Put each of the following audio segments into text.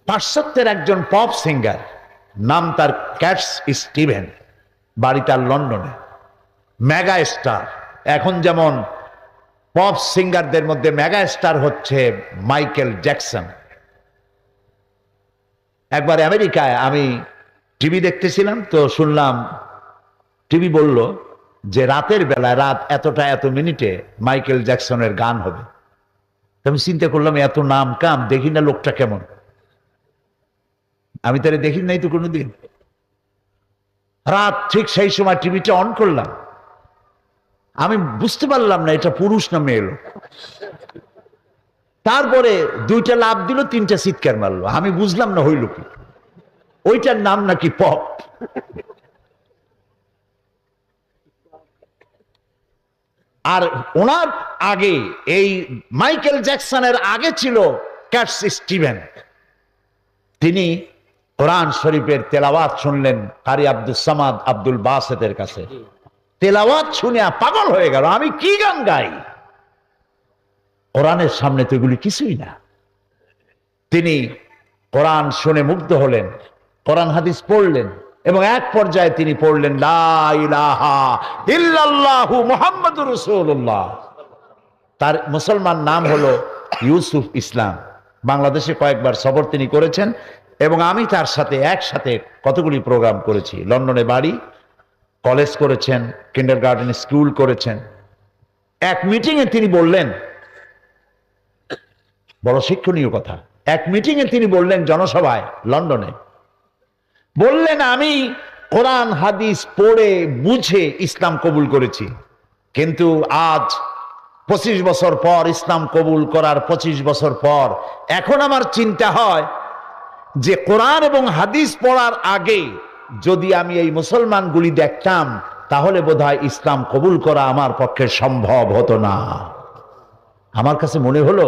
পাশ্চাত্যের একজন pop singer, নাম তার ক্যাটস স্টিভেন, বাড়ি তার লন্ডনে, মেগা স্টার। এখন যেমন পপ সিঙ্গারদের মধ্যে মেগা স্টার হচ্ছে মাইকেল জ্যাকসন। একবার আমেরিকায় আমি টিভি দেখতেছিলাম, তো শুনলাম টিভি বলল যে রাতের বেলায় রাত এতটা এত মিনিটে মাইকেল জ্যাকসনের গান হবে। আমি চিন্তা করলাম এত নাম কাম, দেখি না লোকটা কেমন। আমি তারে দেখি নাই তো কোনোদিন। রাত ঠিক সেই সময় টিভিটা অন করলাম, আমি বুঝতে পারলাম না এটা পুরুষ না মেয়ে লোক। তারপরে দুইটা লাফ দিল, তিনটা চিৎকার মারলো, আমি বুঝলাম না হইল কি। ওইটার নাম নাকি পপ। আর ওনার আগে, এই মাইকেল জ্যাকসনের আগে ছিল ক্যাটস স্টিভেন। তিনি কোরআন শরীফের তেলাওয়াত শুনলেন কারি আব্দুল সামাদ আব্দুল বাসেতের কাছে। তেলাওয়াত শুনে পাগল হয়ে গেল, আমি কি গান গাই, কোরআনের সামনে তো এগুলি কিছুই না। তিনি কোরআন শুনে মুগ্ধ হলেন, কোরআন হাদিস পড়লেন এবং এক পর্যায়ে তিনি পড়লেন লা ইলাহা ইল্লাল্লাহু মুহাম্মাদুর রাসূলুল্লাহ। তার মুসলমান নাম হলো ইউসুফ ইসলাম। বাংলাদেশে কয়েকবার সফর তিনি করেছেন এবং আমি তার সাথে একসাথে কতগুলি প্রোগ্রাম করেছি। লন্ডনে বাড়ি, কলেজ করেছেন, কিন্ডারগার্টেন স্কুল করেছেন। এক মিটিংয়ে তিনি বললেন, বড় শিক্ষণীয় কথা, এক মিটিংয়ে তিনি বললেন জনসভায় লন্ডনে, বললেন আমি কোরআন হাদিস পড়ে বুঝে ইসলাম কবুল করেছি, কিন্তু আজ 25 বছর পর, ইসলাম কবুল করার 25 বছর পর এখন আমার চিন্তা হয় যে কোরআন এবং হাদিস পড়ার আগে যদি আমি এই মুসলমানগুলি দেখতাম তাহলে বোধহয় ইসলাম কবুল করা আমার পক্ষে সম্ভব হতো না। আমার কাছে মনে হলো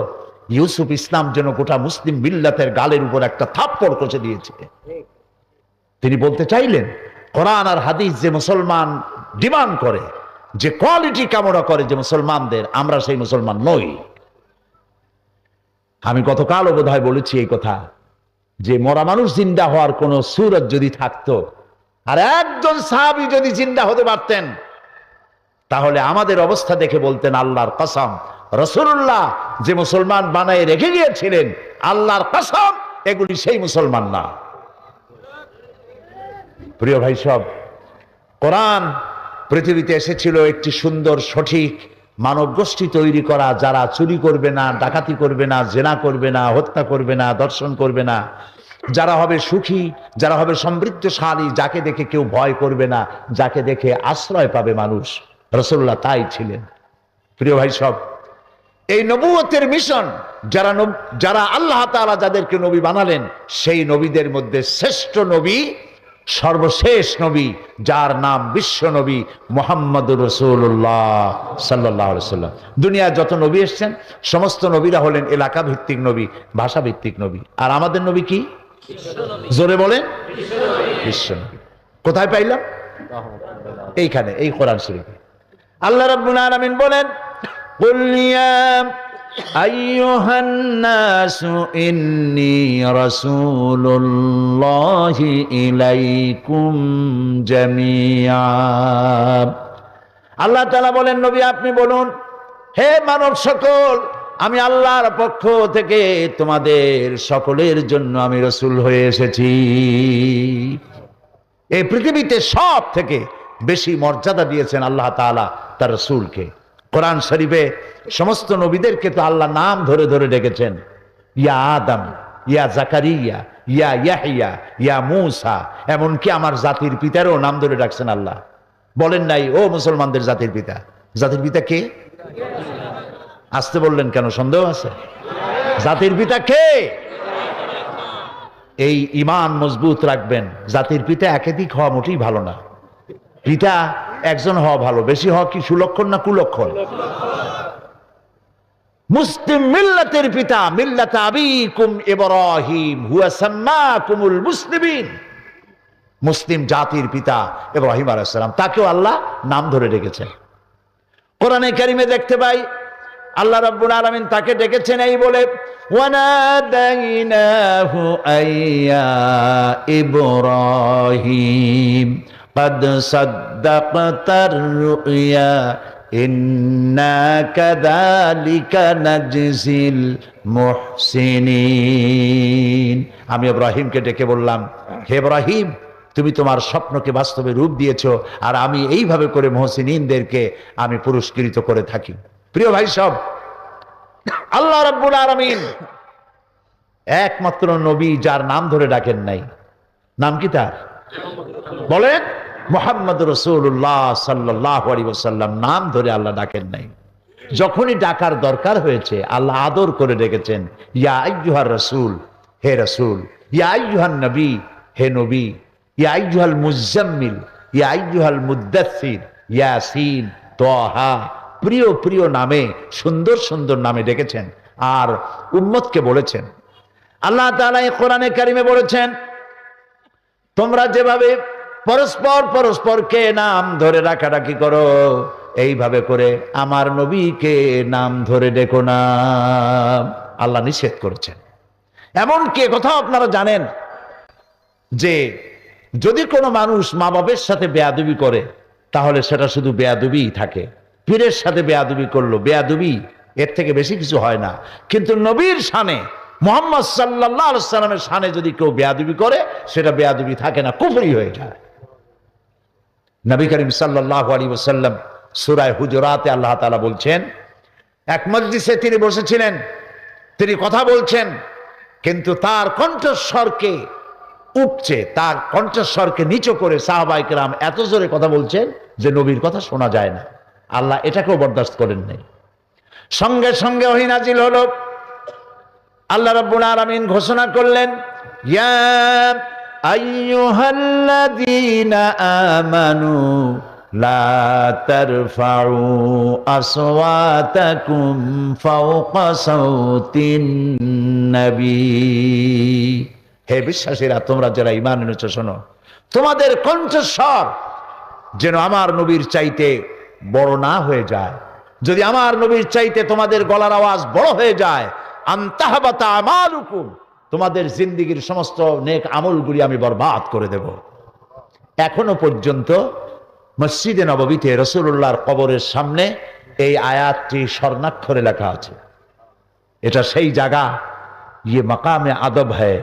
ইউসুফ ইসলাম যেন গোটা মুসলিম মিল্লাতের গালের উপর একটা থাপ্পড় কষে দিয়েছে। তিনি বলতে চাইলেন কোরআন আর হাদিস যে মুসলমান ডিমান্ড করে, যে কোয়ালিটি কামনা করে যে মুসলমানদের, আমরা সেই মুসলমান নই। আমি গতকালও বোধহয় বলেছি এই কথা, যে মরা মানুষ জিন্দা হওয়ার কোন সুরত যদি থাকতো আর একজন সাহাবী যদি জিন্দা হতে পারতেন তাহলে আমাদের অবস্থা দেখে বলতেন আল্লাহর কসম, রাসূলুল্লাহ যে মুসলমান বানায় রেখে গিয়েছিলেন, আল্লাহর কসম এগুলি সেই মুসলমান না। প্রিয় ভাই সব, কোরআন পৃথিবীতে এসেছিল একটি সুন্দর সঠিক মানব গোষ্ঠী তৈরি করা, যারা চুরি করবে না, ডাকাতি করবে না, জেনা করবে না, হত্যা করবে না, দর্শন করবে না, যারা হবে সুখী, যারা হবে সমৃদ্ধশালী, যাকে দেখে কেউ ভয় করবে না, যাকে দেখে আশ্রয় পাবে মানুষ। রাসূলুল্লাহ তাই ছিলেন। প্রিয় ভাই সব, এই নবুয়তের মিশন যারা আল্লাহ তাআলা যাদেরকে নবী বানালেন, সেই নবীদের মধ্যে শ্রেষ্ঠ নবী, সর্বশেষ নবী, যার নাম বিশ্ব নবী মুহাম্মদুর রাসূলুল্লাহ সাল্লাল্লাহু আলাইহি সাল্লাম। দুনিয়ায় যত নবী এসেছেন সমস্ত নবীরা হলেন এলাকা ভিত্তিক নবী, ভাষা ভিত্তিক নবী। আর আমাদের নবী কি? জোরে বলেন, বিশ্ব নবী। কোথায় পাইলাম? এইখানে, এই কোরআন শরীফে আল্লাহ রাব্বুল আলামিন বলেন, কুল ইয়া আইয়ুহান নাসু ইন্নী রাসূলুল্লাহি ইলাইকুম জামিআ। আল্লাহ তাআলা বলেন, নবী আপনি বলুন, হে মানব সকল, আমি আল্লাহর পক্ষ থেকে তোমাদের সকলের জন্য আমি রাসূল হয়ে এসেছি। এই পৃথিবীতে সব থেকে বেশি মর্যাদা দিয়েছেন আল্লাহ তাআলা তার রাসূলকে। কোরআন শরীফে সমস্ত নবীদেরকে তো আল্লাহ নাম ধরে ধরে ডেকেছেন, ইয়া আদম, ইয়া জাকারিয়া, ইয়া ইয়াহইয়া, ইয়া মূসা, এমনকি আমার জাতির পিতারও নাম ধরে ডাকছেন আল্লাহ। বলেন নাই ও মুসলমানদের জাতির পিতা? জাতির পিতা কে? আসতে বললেন কেন? সন্দেহ আছে? জাতির পিতা কে? এই ঈমান মজবুত রাখবেন। জাতির পিতা একাধিক হওয়া মোটেই ভালো না। পিতা একজন হওয়া ভালো, বেশি হওয়া কি সুলক্ষণ না কুলক্ষণ? মুসলিম মিল্লাতের পিতা, মিল্লাত আবিকুম ইব্রাহিম হুয়া সাম্মাকুমুল মুসলিমিন, মুসলিম জাতির পিতা ইব্রাহিম আলাইহিস সালাম, তাকেও আল্লাহ নাম ধরে ডেকেছেন। কোরআনে কারিমে দেখতে পাই আল্লাহ রাব্বুল আলামিন তাকে ডেকেছেন এই বলে, ওয়ানাদাইনাহু আইয়া ইব্রাহিম قد صدقت الرؤيا إنا كذلك نجزي المحسنين। আমি ইব্রাহিমকে ডেকে বললাম, হে ইব্রাহিম, তুমি তোমার স্বপ্নকে বাস্তবে রূপ দিয়েছো, আর আমি এইভাবে করে মুহসিনিনদেরকে আমি পুরস্কৃত করে থাকি। প্রিয় ভাই সব, আল্লাহ রাব্বুল আলামিন একমাত্র নবী যার নাম ধরে ডাকেন নাই। নাম কি তার? বলেন, মুহাম্মদ রাসূলুল্লাহ সাল্লাল্লাহু আলাইহি ওয়াসাল্লাম নাম ধরে আল্লাহ ডাকেন নাই। যখনই ডাকার দরকার হয়েছে আল্লাহ আদর করে ডেকেছেন, ইয়া আইয়ুহার রাসূল, হে রাসূল, ইয়া আইয়ুহান নবী, হে নবী, ইয়া আইয়ুহাল মুজাম্মিল, ইয়া আইয়ুহাল মুদ্দাসসির, ইয়াসিন, তাহা, প্রিয় প্রিয় নামে, সুন্দর সুন্দর নামে ডেকেছেন। আর উম্মতকে বলেছেন, আল্লাহ তাআলা এই কোরআনে কারিমে বলেছেন, তোমরা যেভাবে পরস্পর পরস্পরকে নাম ধরে ডাকাডাকি করো, এইভাবে করে আমার নবীকে নাম ধরে ডেকো না। আল্লাহ নিষেধ করেছেন। এমনকি কথা আপনারা জানেন যে যদি কোনো মানুষ মা বাবার সাথে বেয়াদবি করে তাহলে সেটা শুধু বেয়াদবিই থাকে। পীরের সাথে বেয়াদবি করলো, বেয়াদবি, এর থেকে বেশি কিছু হয় না। কিন্তু নবীর শানে, মুহাম্মদ সাল্লাল্লাহু আলাইহি সাল্লামের শানে যদি কেউ বেয়াদবি করে সেটা বেয়াদবি থাকে না, কুফরি হয়ে যায়। নবী করিম সাল্লাল্লাহু আলাইহি ওয়াসাল্লাম সূরা হুজুরাতে আল্লাহ তাআলা বলছেন, এক মজলিসে তিনি বসেছিলেন, তিনি কথা বলছেন, কিন্তু তার কণ্ঠস্বরকে উপচে, তার কণ্ঠস্বরকে নিচু করে সাহাবায়ে কেরাম এত জোরে কথা বলছেন যে নবীর কথা শোনা যায় না। আল্লাহ এটাকেও বরদাস্ত করেন নাই। সঙ্গে সঙ্গে ওহী নাজিল হলো। আল্লাহ রাব্বুল আলামিন ঘোষণা করলেন, ইয়া আইয়ুহাল্লাযীনা আমানু লা তারফাউ আসওয়াতাকুম ফাওকা সাওতিন নবী। হে বিশ্বাসীরা, তোমরা যারা ঈমান এনেছো শোনো, তোমাদের কণ্ঠস্বর যেন আমার নবীর চাইতে বড় না হয়ে যায়। যদি আমার নবীর চাইতে তোমাদের গলার আওয়াজ বড় হয়ে যায়, আনতাহবাতা আমালুকুম, তোমাদের জিন্দেগীর সমস্ত নেক আমলগুলি আমি বরবাদ করে দেব। এখনো পর্যন্ত মসজিদে নববীতে রাসূলুল্লাহর কবরের সামনে এই আয়াতটি স্বর্ণাক্ষরে লেখা আছে। এটা সেই জায়গা, ইয়ে মাকামে আদব হয়,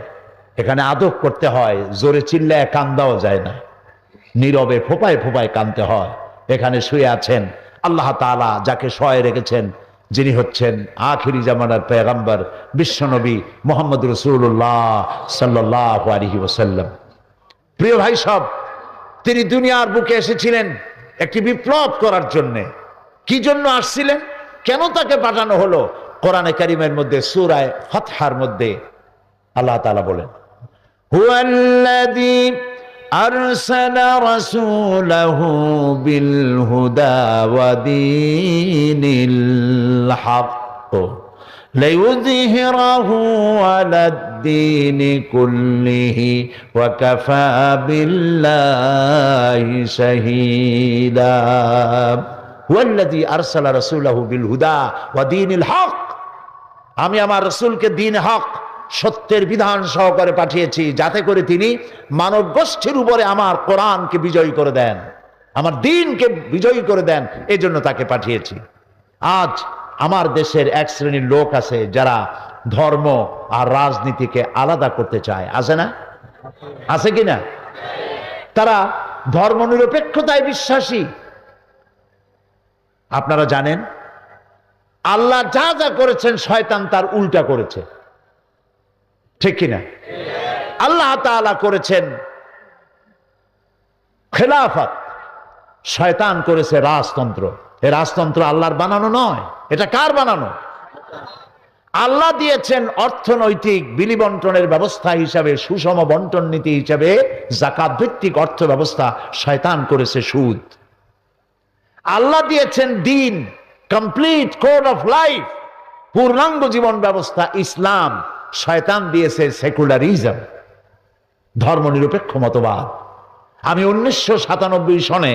এখানে আদব করতে হয়, জোরে চিল্লায় কান্দাও যায় না, নীরবে ফোঁপায় ফোঁপায় কাঁদতে হয়। এখানে শুয়ে আছেন আল্লাহ তাআলা যাকে শয়ে রেখেছেন, যিনি হচ্ছেন আখিরি জামানার পয়গম্বর বিশ্বনবী মুহাম্মদ রাসূলুল্লাহ সাল্লাল্লাহু আলাইহি ওয়াসাল্লাম। প্রিয় ভাই সব, তিনি দুনিয়ার বুকে এসেছিলেন একটি বিপ্লব করার জন্য। কি জন্য আসছিলেন, কেন তাকে পাঠানো হলো? কোরআনে কারীমের মধ্যে সূরা ফাতহার মধ্যে আল্লাহ তাআলা বলেন, হুয়াল্লাযী আরসালা রাসূলাহু বিল হুদা ওয়া দীনিল হক লিইয়ুযহিরাহু আলাদ-দীনি কুল্লিহি ওয়া কাফা বিল্লাহি শাহীদা। হুয়াল্লাযী আরসালা রাসূলাহু বিল হুদা ওয়া দীনিল হক, আমি আমার রাসূলকে দ্বীন হক, সত্যের বিধান সহকারে পাঠিয়েছি, যাতে করে তিনি মানব গোষ্ঠীর উপরে আমার কোরআনকে বিজয়ী করে দেন, আমার দ্বীনকে বিজয়ী করে দেন। এই জন্য তাকে পাঠিয়েছি। আজ আমার দেশের এক শ্রেণীর লোক আছে যারা ধর্ম আর রাজনীতিকে আলাদা করতে চায়, আছে না? আছে কিনা? তারা ধর্মনিরপেক্ষতায় বিশ্বাসী। আপনারা জানেন আল্লাহ যা যা করেছেন শয়তান তার উল্টা করেছে, ঠিক কিনা? আল্লাহ তাআলা করেছেন খেলাফত, শয়তান করেছে রাজতন্ত্র। এই রাজতন্ত্র আল্লাহর বানানো নয়, এটা কার বানানো? আল্লাহ দিয়েছেন অর্থনৈতিক বিলি বন্টনের ব্যবস্থা হিসাবে, সুষম বন্টন নীতি হিসাবে যাকাত ভিত্তিক অর্থ ব্যবস্থা, শয়তান করেছে সুদ। আল্লাহ দিয়েছেন দ্বীন, কমপ্লিট কোড অফ লাইফ, পূর্ণাঙ্গ জীবন ব্যবস্থা ইসলাম। শয়তান দিয়েছে সেকুলারিজম, ধর্মনিরপেক্ষ মতবাদ। আমি 1997 সনে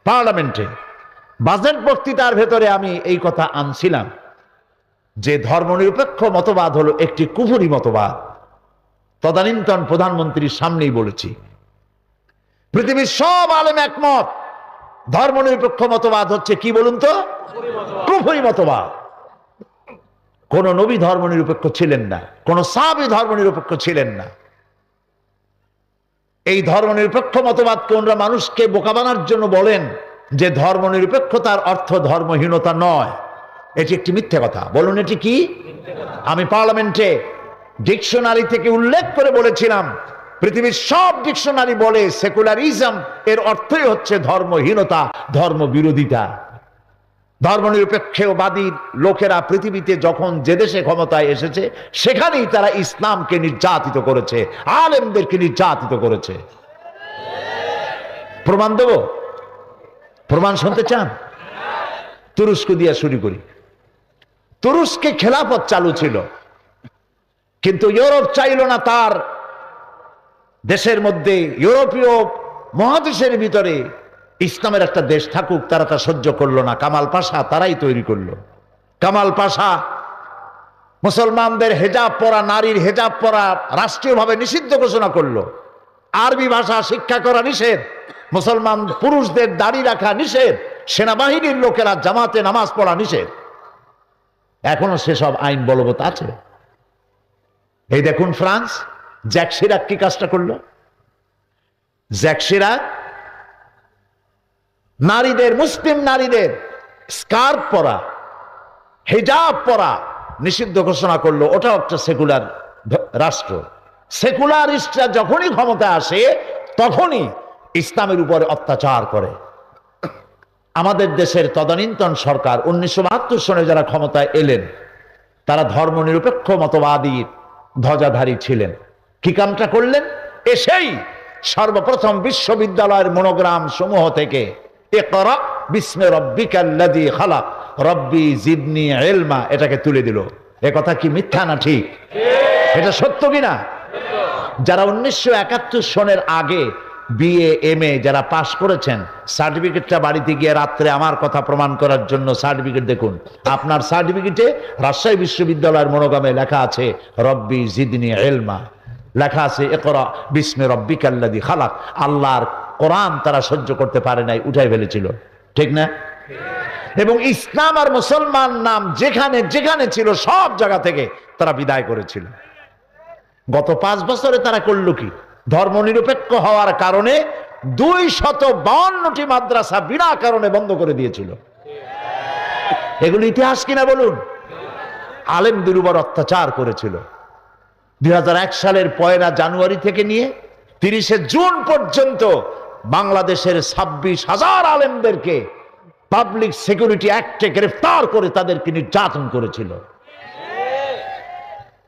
পার্লামেন্টে বাজেট বক্তৃতার ভেতরে আমি এই কথা আনছিলাম যে ধর্মনিরপেক্ষ মতবাদ হলো একটি কুফরি মতবাদ। তদানীন্তন প্রধানমন্ত্রীর সামনেই বলেছি, পৃথিবীর সব আলেম একমত, ধর্মনিরপেক্ষ মতবাদ হচ্ছে কি বলুন তো? কুফরি মতবাদ। কোন নবী ধর্মনিরপেক্ষ ছিলেন না, কোন সাহাবী ধর্মনিরপেক্ষ ছিলেন না। এই ধর্মনিরপেক্ষ মতবাদ কোনরা মানুষকে বোকা বানার জন্য বলেন যে ধর্মনিরপেক্ষতার অর্থ ধর্মহীনতা নয়, এটি একটি মিথ্যে কথা। বলুন এটি কি? আমি পার্লামেন্টে ডিকশনারি থেকে উল্লেখ করে বলেছিলাম, পৃথিবীর সব ডিকশনারি বলে সেকুলারিজম এর অর্থই হচ্ছে ধর্মহীনতা, ধর্মবিরোধিতা। ধর্মনিরপেক্ষবাদী লোকেরা পৃথিবীতে যখন যে দেশে ক্ষমতায় এসেছে সেখানেই তারা ইসলামকে নির্যাতিত করেছে, আলেমদেরকে নির্যাতিত করেছে। প্রমাণ দেব? প্রমাণ শুনতে চান? তুরস্ক দিয়ে শুরু করি। তুরস্কে খেলাফত চালু ছিল, কিন্তু ইউরোপ চাইল না তার দেশের মধ্যে, ইউরোপীয় মহাদেশের ভিতরে ইসলামের একটা দেশ থাকুক, তারা তা সহ্য করলো না। কামাল পাশা তারাই তৈরি করলো। কামাল পাশা মুসলমানদের হেজাব পরা, নারীর হেজাব পরা রাষ্ট্রীয়ভাবে নিষিদ্ধ ঘোষণা করলো। আরবি ভাষা শিক্ষা করা নিষেধ, মুসলমান পুরুষদের দাড়ি রাখা নিষেধ, সেনাবাহিনীর লোকেরা জামাতে নামাজ পড়া নিষেধ। এখনো সেসব আইন বলবৎ আছে। এই দেখুন ফ্রান্স, জ্যাক শিরাক কি কাজটা করলো? জ্যাক শিরাক নারীদের, মুসলিম নারীদের স্কার্ফ পরা, হিজাব পরা নিষিদ্ধ ঘোষণা করলো। ওটাও একটা সেকুলার রাষ্ট্র। সেকুলারিস্টরা যখনই ক্ষমতা আসে তখনই ইসলামের উপরে অত্যাচার করে। আমাদের দেশের তদানীন্তন সরকার 1972 সনে যারা ক্ষমতায় এলেন তারা ধর্মনিরপেক্ষ মতবাদী ধ্বজাধারী ছিলেন। কি কামটা করলেন? এসেই সর্বপ্রথম বিশ্ববিদ্যালয়ের মনোগ্রাম সমূহ থেকে ইকরা বিস্মি রাব্বিকাল্লাযী খালাক রব্বি জিদনি ইলমা এটাকে তুলে দিল। এ কথা কি মিথ্যা না ঠিক? এটা সত্য কিনা? যারা 1971 সনের আগে বিএ এমএ যারা পাশ করেছেন, সার্টিফিকেটটা বাড়িতে গিয়ে রাত্রে আমার কথা প্রমাণ করার জন্য সার্টিফিকেট দেখুন। আপনার সার্টিফিকেটে রাজশাহী বিশ্ববিদ্যালয়ের মনোগ্রামে লেখা আছে রব্বি জিদনি ইলমা, লেখা আছে ইকরা বিস্মি রাব্বিকাল্লাযী খালাক। আল্লাহর কোরআন তারা সহ্য করতে পারে নাই, উঠাই ফেলেছিল। ঠিক না? এবং ইসলাম আর মুসলমান নাম যেখানে যেখানে ছিল সব জায়গা থেকে তারা বিদায় করেছিল। গত 5 বছরে তারা করল কি? ধর্মনিরপেক্ষ হওয়ার কারণে 252টি মাদ্রাসা বিনা কারণে বন্ধ করে দিয়েছিল। এগুলো ইতিহাস কিনা বলুন? আলেমদের উপর অত্যাচার করেছিল। 2001 সালের 1 জানুয়ারি থেকে নিয়ে 30 জুন পর্যন্ত বাংলাদেশের 26,000 আলেমদেরকে পাবলিক সিকিউরিটি অ্যাক্টে গ্রেফতার করে তাদেরকে নির্যাতন করেছিল।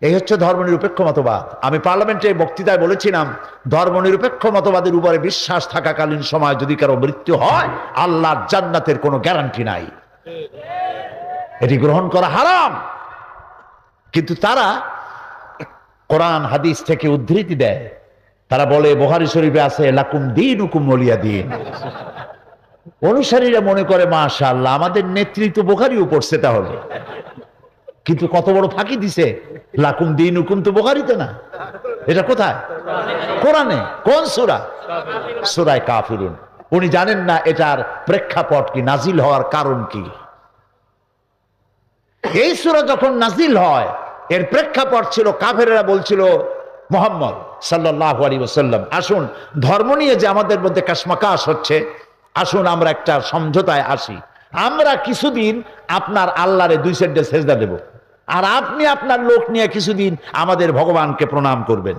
এই হচ্ছে ধর্মনিরপেক্ষ মতবাদ। আমি পার্লামেন্টে বক্তৃতায় বলেছিলাম, ধর্মনিরপেক্ষ মতবাদের উপরে বিশ্বাস থাকাকালীন সময় যদি কারো মৃত্যু হয় আল্লাহর জান্নাতের কোনো গ্যারান্টি নাই, এটি গ্রহণ করা হারাম। কিন্তু তারা কোরআন হাদিস থেকে উদ্ধৃতি দেয়। তারা বলে বুখারী শরীফে আছে লাকুম দীনুকুম ওয়ালিয়া দীন। অনুসারীরা মনে করে মাশাআল্লাহ আমাদের নেতৃত্ব বুখারীও পড়ছে তাহলে। কিন্তু কত বড় ফাঁকি দিছে, লাকুম দীনুকুম তো বুখারীতে না, এটা কোথায়? কোরআনে। কোন সূরা? সূরা কাফিরুন। উনি জানেন না এটার প্রেক্ষাপট কি, নাজিল হওয়ার কারণ কি। এই সূরা যখন নাজিল হয় এর প্রেক্ষাপট ছিল কাফেররা বলছিল মুহাম্মদ সাল্লাল্লাহু আলাইহি ওয়াসাল্লাম আসুন, ধর্ম নিয়ে যে আমাদের মধ্যে কাশমাকাশ হচ্ছে, আসুন আমরা একটা সমঝোতায় আসি। আমরা কিছুদিন আপনার আল্লাহরে 2 সেজদা সেজদা দেব, আর আপনি আপনার লোক নিয়ে কিছুদিন আমাদের ভগবানকে প্রণাম করবেন।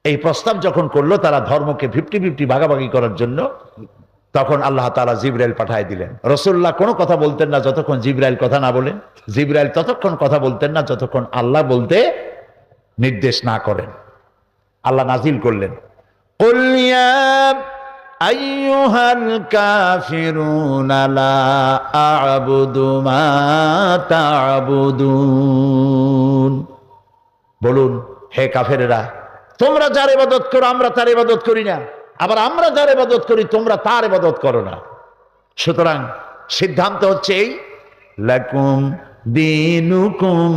এই প্রস্তাব যখন করলো তারা ধর্মকে 50-50 ভাগাভাগি করার জন্য, তখন আল্লাহ তাআলা জিবরাইল পাঠিয়ে দিলেন। রাসূলুল্লাহ কোনো কথা বলতেন না যতক্ষণ জিবরাইল কথা না বলেন, জিবরাইল ততক্ষণ কথা বলতেন না যতক্ষণ আল্লাহ বলতে নির্দেশ না করেন। আল্লাহ নাজিল করলেন কুল ইয়া আইয়ুহাল কাফিরুনা লা আ'বুদু মা তা'বুদুন। বলুন হে কাফেরেরা, তোমরা যার ইবাদত করো আমরা তার ইবাদত করি না, আবার আমরা যার ইবাদত করি তোমরা তার ইবাদত করো না। সুতরাং সিদ্ধান্ত হচ্ছে এই লাকুম দীনুকুম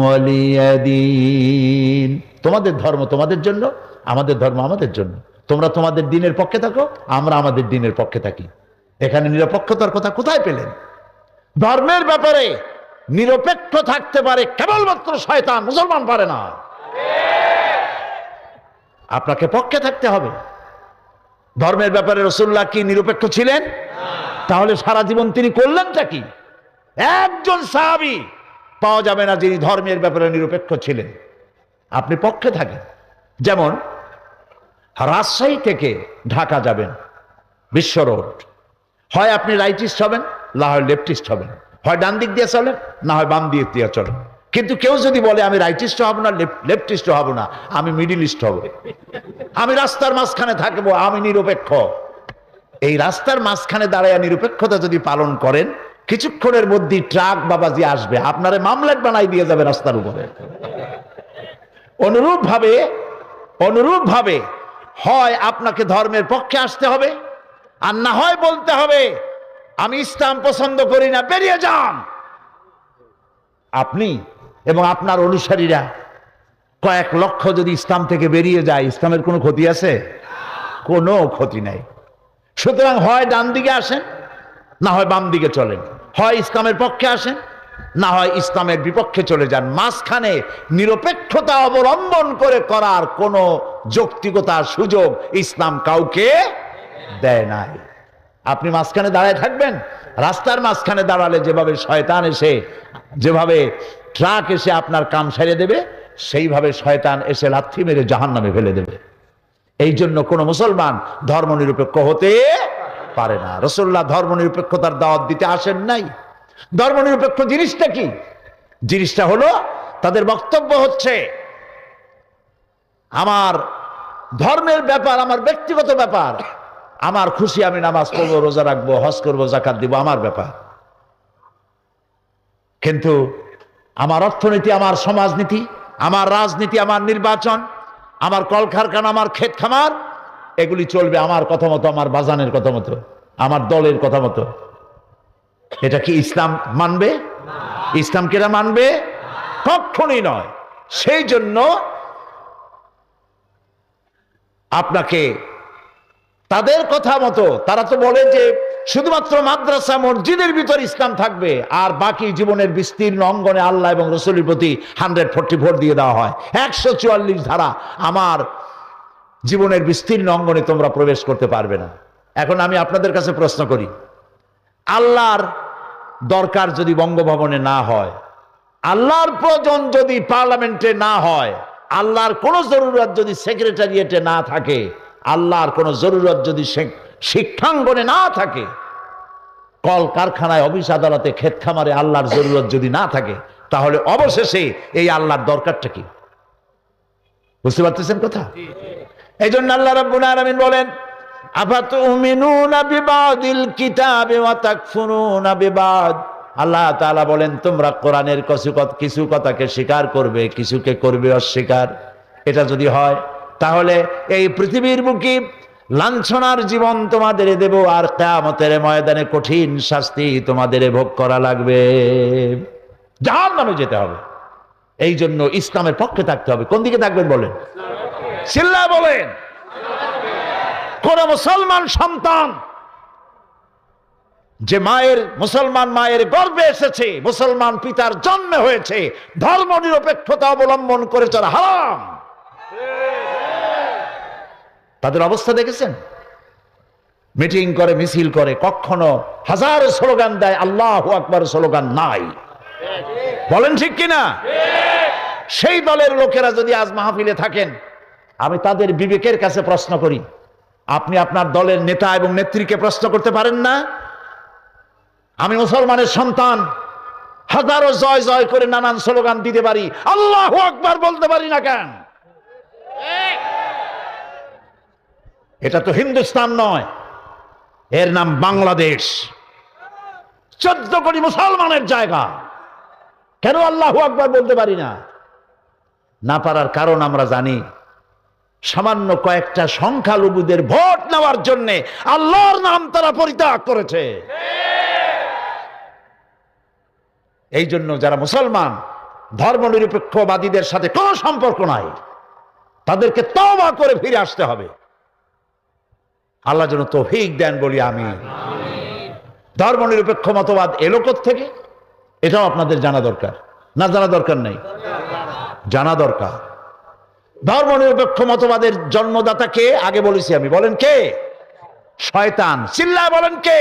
ওয়ালিয়া দীন। তোমাদের ধর্ম তোমাদের জন্য, আমাদের ধর্ম আমাদের জন্য। তোমরা তোমাদের দ্বীনের পক্ষে থাকো, আমরা আমাদের দ্বীনের পক্ষে থাকি। এখানে নিরপেক্ষতার কথা কোথায় পেলেন? ধর্মের ব্যাপারে নিরপেক্ষ থাকতে পারে কেবলমাত্র শয়তান, মুসলমান পারে না। আপনাকে পক্ষে থাকতে হবে। ধর্মের ব্যাপারে রাসূলুল্লাহ কি নিরপেক্ষ ছিলেন? তাহলে সারা জীবন তিনি করলেনটা কি? একজন সাহাবী পাওয়া যাবে না যিনি ধর্মের ব্যাপারে নিরপেক্ষ ছিলেন। আপনি পক্ষে থাকেন। যেমন রাজশাহী থেকে ঢাকা যাবেন, বিশ্ব রোড, হয় আপনি রাইটিস্ট হবেন, না হয় লেফটিস্ট হবেন, হয় ডান দিক দিয়ে চলেন, না হয় বাম দিক দিয়ে চলেন। কিন্তু কেউ যদি বলে আমি রাইটিস্ট হব না, লেফটিস্ট হব না, আমি মিডিল ইস্ট হব, আমি রাস্তার মাঝখানে থাকবো, আমি নিরপেক্ষ, এই রাস্তার মাঝখানে দাঁড়ায় নিরপেক্ষতা যদি পালন করেন, কিছুক্ষণের মধ্যে ট্রাক বাবাজি আসবে, আপনারে মামলেট বানাই দিয়ে যাবে রাস্তার উপরে। অনুরূপ ভাবে হয় আপনাকে ধর্মের পক্ষে আসতে হবে, আর না হয় বলতে হবে আমি ইসলাম পছন্দ করি না, বেরিয়ে যান। আপনি এবং আপনার অনুসারীরা কয়েক লক্ষ যদি ইসলাম থেকে বেরিয়ে যায়, ইসলামের কোনো ক্ষতি আছে? কোনো ক্ষতি নাই। সুতরাং হয় ডান দিকে আসেন, না হয় বাম দিকে চলেন, হয় ইসলামের পক্ষে আসেন, না হয় ইসলামের বিপক্ষে চলে যান। মাঝখানে নিরপেক্ষতা অবলম্বন করে করার কোনো যৌক্তিকতার সুযোগ ইসলাম কাউকে দেয় নাই। আপনি মাঝখানে দাঁড়ায় থাকবেন, রাস্তার মাঝখানে দাঁড়ালে যেভাবে শয়তান এসে, যেভাবে ট্রাক এসে আপনার কাম সেরে দেবে, সেইভাবে শয়তান এসে লাথি মেরে জাহান্নামে ফেলে দেবে। এই জন্য কোন মুসলমান ধর্ম নিরপেক্ষ হতে পারে না। রাসূলুল্লাহ ধর্ম নিরপেক্ষতার দাওয়াত দিতে আসেন নাই। ধর্ম নিরপেক্ষ জিনিসটা কি? জিনিসটা হলো, তাদের বক্তব্য হচ্ছে আমার ধর্মের ব্যাপার আমার ব্যক্তিগত ব্যাপার, আমার খুশি আমি নামাজ পড়বো, রোজা রাখবো, হজ করবো, যাকাত দিব, আমার ব্যাপার। কিন্তু আমার অর্থনীতি, আমার সমাজনীতি, আমার রাজনীতি, আমার নির্বাচন, আমার কলকারখানা, আমার ক্ষেত খামার, এগুলি চলবে আমার কথা মতো, আমার বাজানের কথা মতো, আমার দলের কথা মতো। এটা কি ইসলাম মানবে? ইসলাম কি এটা মানবে? কখনোই নয়। সেই জন্য আপনাকে তাদের কথা মতো, তারা তো বলে যে শুধুমাত্র মাদ্রাসা মসজিদের ভিতর ইসলাম থাকবে, আর বাকি জীবনের বিস্তীর্ণ অঙ্গনে আল্লাহ এবং রাসূলের প্রতি 144 দিয়ে দেওয়া হয়। 144 ধারা, আমার জীবনের বিস্তীর্ণ অঙ্গনে তোমরা প্রবেশ করতে পারবে না। এখন আমি আপনাদের কাছে প্রশ্ন করি, আল্লাহর দরকার যদি বঙ্গভবনে না হয়, আল্লাহর প্রয়োজন যদি পার্লামেন্টে না হয়, আল্লাহর কোন জরুরত যদি সেক্রেটারিয়েটে না থাকে, আল্লাহর কোন জরুরত যদি শিক্ষাঙ্গনে না থাকে, কল কারখানায়, অফিস আদালতে, ক্ষেত খামারে আল্লাহর জরুরত যদি না থাকে, তাহলে অবশেষে এই আল্লাহর দরকারটা কি? বুঝতে পারতেছেন কথা? এই জন্য আল্লাহ রাব্বুল আলামিন বলেন, আফাতুমিনুনা বিবাদিল কিতাবি ওয়া তাকফুরুনা বিবাদ। আল্লাহ তাআলা বলেন, তোমরা কোরআনের কিছু কথাকে স্বীকার করবে, কিছুকে করবে অস্বীকার। এটা যদি হয়, তাহলে এই পৃথিবীর বুকে লাঞ্ছনার জীবন তোমাদের দেব, আর কিয়ামতের ময়দানে কঠিন শাস্তি তোমাদের ভোগ করা লাগবে, জাহান্নামে যেতে হবে। এই জন্য ইসলামের পক্ষে থাকতে হবে। কোন দিকে থাকবেন বলেন? চিল্লায় বলেন। কোন মুসলমান সন্তান যে মুসলমান মায়ের গর্ভে এসেছে, মুসলমান পিতার জন্মে হয়েছে, ধর্ম নিরপেক্ষতা অবলম্বন করে চলা হারাম। তাদের অবস্থা দেখেছেন? মিটিং করে, মিছিল করে, কখনো হাজারো স্লোগান দেয়, আল্লাহু আকবার স্লোগান নাই। বলেন ঠিক কিনা? সেই দলের লোকেরা যদি আজ মাহফিলে থাকেন, আমি তাদের বিবেকের কাছে প্রশ্ন করি, আপনি আপনার দলের নেতা এবং নেত্রীকে প্রশ্ন করতে পারেন না? আমি মুসলমানের সন্তান, হাজারো জয় জয় করে নানান স্লোগান দিতে পারি, আল্লাহু আকবার বলতে পারি না কেন? এটা তো হিন্দুস্তান নয়, এর নাম বাংলাদেশ। 14 কোটি মুসলমানের জায়গা, কেন আল্লাহু আকবার বলতে পারি না? না পারার কারণ আমরা জানি, সামান্য কয়েকটা সংখ্যালঘুদের ভোট নেওয়ার জন্য আল্লাহর নাম তারা পরিত্যাগ করেছে। এই জন্য যারা মুসলমান ধর্মনিরপেক্ষবাদীদের সাথে কোনো সম্পর্ক নাই, তাদেরকে তওবা করে ফিরে আসতে হবে। আল্লাহ যেন তৌফিক দেন বলি আমি। ধর্মনিরপেক্ষ মতবাদ এলো থেকে, এটাও আপনাদের জানা দরকার, না জানা দরকার নেই? জানা দরকার। ধর্মনিরপেক্ষ মতবাদের জন্মদাতা কে? আগে বলেছি আমি, বলেন কে? শয়তান। চিল্লায় বলেন কে?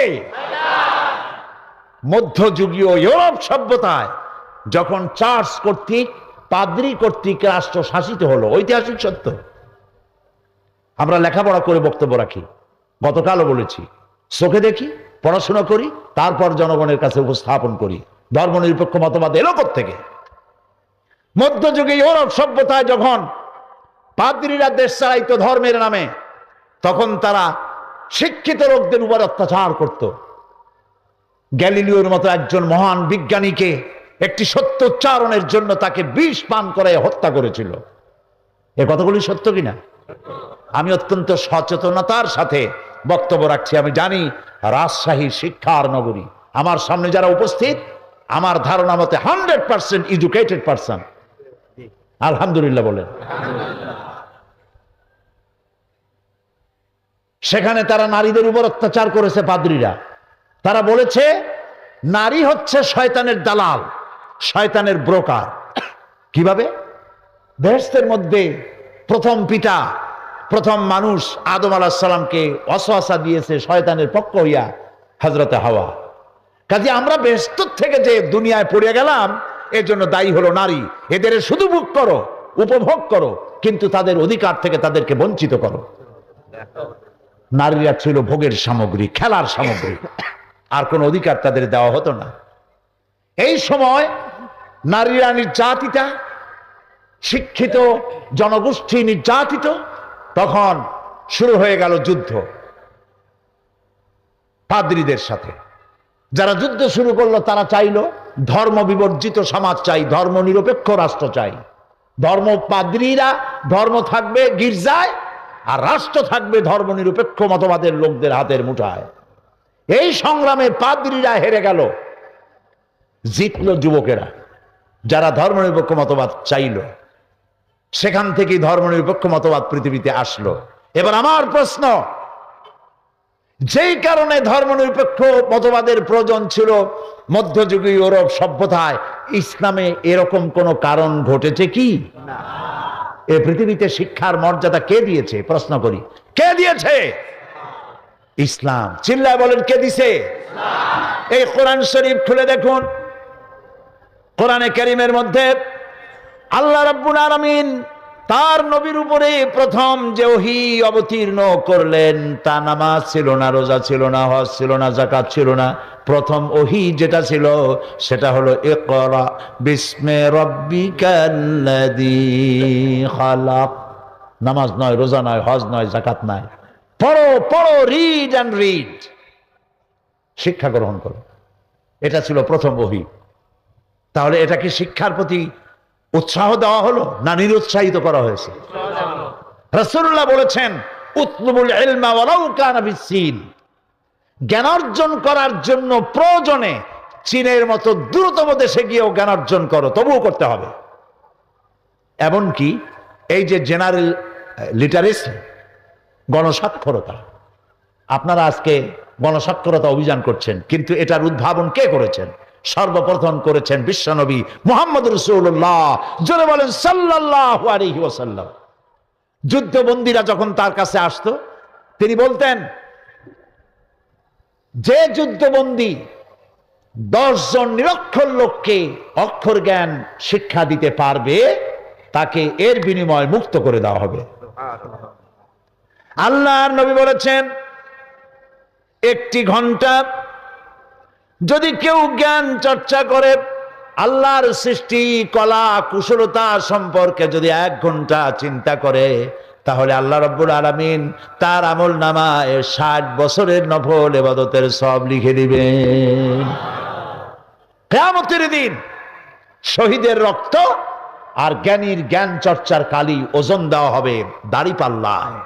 মধ্যযুগীয় ইউরোপ সভ্যতায় যখন চার্চ কর্তৃক, পাদ্রী কর্তৃক রাষ্ট্র শাসিত হলো, ঐতিহাসিক সত্য। আমরা লেখাপড়া করে বক্তব্য রাখি, গতকালও বলেছি, চোখে দেখি, পড়াশোনা করি, তারপর জনগণের কাছে উপস্থাপন করি। ধর্মনিরপেক্ষ মতবাদ এলো থেকে? মধ্যযুগে ইউরোপ সভ্যতায় যখন পাদ্রীরা দেশ চালাইত ধর্মের নামে, তখন তারা শিক্ষিত লোকদের উপর অত্যাচার করত। গ্যালিলিওর মতো একজন মহান বিজ্ঞানীকে একটি সত্য উচ্চারণের জন্য তাকে বিষ পান করে হত্যা করেছিল। এ কথাগুলি সত্য কিনা? আমি অত্যন্ত সচেতনতার সাথে বক্তব্য রাখছি। আমি জানি রাজশাহী শিক্ষার নগরী। আমার সামনে যারা উপস্থিত, আমার ধারণা মতে 100% এডুকেটেড পারসন। আলহামদুলিল্লাহ বলেন। সেখানে তারা নারীদের উপর অত্যাচার করেছে পাদ্রীরা। তারা বলেছে নারী হচ্ছে শয়তানের দালাল, শয়তানের ব্রোকার। কিভাবে? বেহেশতের মধ্যে প্রথম পিতা, প্রথম মানুষ আদম আলাইহিস সালামকে ওয়াসওয়াসা দিয়েছে শয়তানের পক্ষ হইয়া হযরতে হাওয়া। কাজে আমরা বেহেশত থেকে যে দুনিয়ায় পড়ে গেলাম, এর জন্য দায়ী হলো নারী। এদের শুধু ভোগ করো, উপভোগ করো, কিন্তু তাদের অধিকার থেকে তাদেরকে বঞ্চিত করো। নারীরা ছিল ভোগের সামগ্রী, খেলার সামগ্রী, আর কোন অধিকার তাদের দেওয়া হতো না। এই সময় নারীরা নির্যাতিতা, শিক্ষিত জনগোষ্ঠী নির্যাতিত। তখন শুরু হয়ে গেল যুদ্ধ পাদ্রীদের সাথে। যারা যুদ্ধ শুরু করলো তারা চাইল ধর্ম বিবর্জিত সমাজ চাই, ধর্ম নিরপেক্ষ রাষ্ট্র চাই। পাদ্রীরা ধর্ম থাকবে গির্জায়, আর রাষ্ট্র থাকবে ধর্ম নিরপেক্ষ মতবাদের লোকদের হাতের মুঠায়। এই সংগ্রামে পাদ্রীরা হেরে গেল, জিতল যুবকেরা, যারা ধর্মনিরপেক্ষ মতবাদ চাইল। সেখান থেকেই ধর্মনিরপেক্ষ মতবাদ পৃথিবীতে আসলো। এবার আমার প্রশ্ন, যেই কারণে ধর্মনিরপেক্ষ মতবাদের প্রয়োজন ছিল মধ্যযুগীয় ইউরোপ সভ্যতায়, ইসলামে এরকম কোন কারণ ঘটেছে কি? এ পৃথিবীতে শিক্ষার মর্যাদা কে দিয়েছে? প্রশ্ন করি, কে দিয়েছে? ইসলাম। চিল্লায় বলেন, কে দিছে? এই কোরআন শরীফ খুলে দেখুন, কোরআনে কারীমের মধ্যে আল্লাহ রাব্বুল আলামিন তার নবীর উপরে প্রথম যে ওহী অবতীর্ণ করলেন, তা নামাজ ছিল না, রোজা ছিল না, হজ ছিল না, যাকাত ছিল না। প্রথম ওহী যেটা ছিল সেটা হলো ইকরা বিস্মি রাব্বিকাল্লাযী খালাক। নামাজ নয়, রোজা নয়, হজ নয়, যাকাত নয়, পড়ো পড়ো, রিড অ্যান্ড রিড, শিক্ষা গ্রহণ করো। এটা ছিল প্রথম ওহী। তাহলে এটা কি শিক্ষার প্রতি উৎসাহ দেওয়া হলো না নিরুৎসাহিত করা হয়েছে? রাসূলুল্লাহ বলেছেন, উতলুবুল ইলমা ওয়ালাউ কানা বিসসিন। জ্ঞান অর্জন করার জন্য প্রয়োজনে চীনের মতো দ্রুততম দেশে গিয়েও জ্ঞান অর্জন করো, তবুও করতে হবে। এমনকি এই যে জেনারেল লিটারেসি, গণসাক্ষরতা, আপনারা আজকে গণসাক্ষরতা অভিযান করছেন, কিন্তু এটার উদ্ভাবন কে করেছেন? সর্বপ্রথম করেছেন বিশ্বনবী মুহাম্মদ রাসূলুল্লাহ, জোরে বলেন সাল্লাল্লাহু আলাইহি ওয়াসাল্লাম। যুদ্ধবন্দীরা যখন তার কাছে আসতো, তিনি বলতেন, যে যুদ্ধবন্দী 10 জন নিরক্ষর লোককে অক্ষর জ্ঞান শিক্ষা দিতে পারবে, তাকে এর বিনিময়ে মুক্ত করে দেওয়া হবে। আল্লাহর নবী বলেছেন, 1 ঘন্টা যদি কেউ জ্ঞান চর্চা করে, আল্লাহর সৃষ্টি কলা কুশলতা সম্পর্কে যদি 1 ঘন্টা চিন্তা করে, তাহলে আল্লাহ রাব্বুল আলামিন তার আমল নামায় 60 বছরের নফল ইবাদতের সওয়াব লিখে দিবেন। কিয়ামতের দিন শহীদের রক্ত আর জ্ঞানীর জ্ঞান চর্চার কালি ওজন দেওয়া হবে দাড়িপাল্লায়।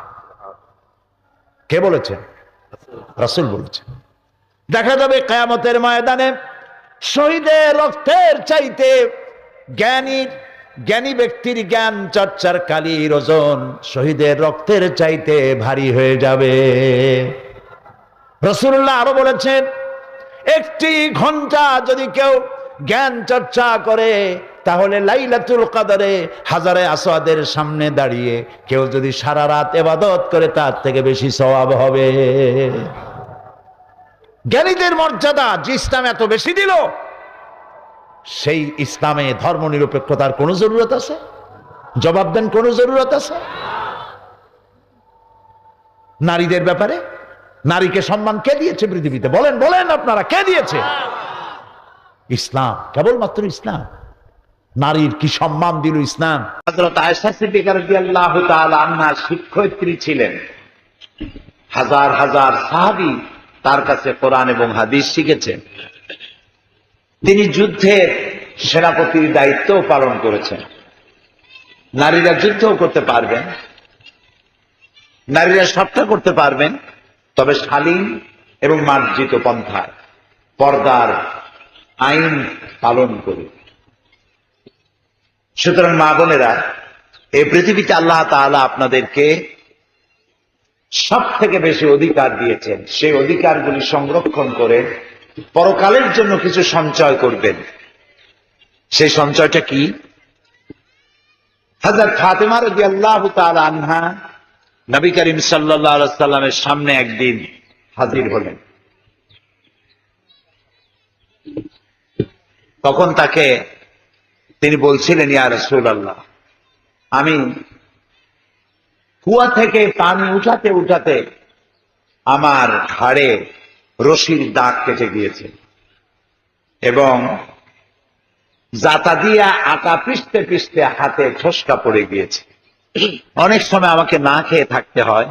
কে বলেছেন? রাসূল বলেছেন। দেখা যাবে কিয়ামতের ময়দানে শহীদের রক্তের চাইতে জ্ঞানী ব্যক্তির জ্ঞান চর্চার কালির ওজন শহীদের রক্তের চাইতে ভারী হয়ে যাবে। রাসূলুল্লাহ আরো বলেছেন, একটি ঘন্টা যদি কেউ জ্ঞান চর্চা করে তাহলে লাইলাতুল কদরে হাজারে আসওয়াদের সামনে দাঁড়িয়ে কেউ যদি সারা রাত ইবাদত করে তার থেকে বেশি সওয়াব হবে। জ্ঞানীদের মর্যাদা যে ইসলাম এত বেশি দিল, সেই ইসলামে ধর্ম নিরপেক্ষতার কোন জরুরত আছে? জবাব দেন, কোন জরুরত আছে? নারীদের ব্যাপারে নারীকে সম্মান কে দিয়েছে পৃথিবীতে? বলেন বলেন আপনারা, কে দিয়েছে? ইসলাম, কেবলমাত্র ইসলাম। নারীর কি সম্মান দিল ইসলাম। হযরত আয়েশা সিদ্দিকা রাদিয়াল্লাহু তাআলা আনহা শিক্ষয়িত্রী ছিলেন। হাজার হাজার সাহাবী তার কাছে কোরআন এবং হাদিস শিখেছেন। তিনি যুদ্ধের সেনাপতির দায়িত্ব পালন করেছেন। নারীরা যুদ্ধও করতে পারবেন, নারীরা সবটা করতে পারবেন, তবে শালীন এবং মার্জিত পন্থায় পর্দার আইন পালন করে। সুতরাং মা বোনেরা, এই পৃথিবীতে আল্লাহ তাআলা আপনাদেরকে সব থেকে বেশি অধিকার দিয়েছেন। সেই অধিকারগুলি সংরক্ষণ করে পরকালের জন্য কিছু সঞ্চয় করবেন। সেই সঞ্চয়টা কি? হযরত ফাতেমা রাদিয়াল্লাহু তাআলা আনহা নবী করিম সাল্লাল্লাহু আলাইহি ওয়াসাল্লামের সামনে একদিন হাজির হলেন। তখন তাকে তিনি বলছিলেন, ইয়া রাসূলুল্লাহ, আমি কুয়া থেকে পানি উঠাতে উঠাতে আমার ঘাড়ে রশির দাগ কেটে গিয়েছে এবং জাতা দিয়া আটা পিষতে পিষতে হাতে ঠোসকা পড়ে গিয়েছে। অনেক সময় আমাকে না খেয়ে থাকতে হয়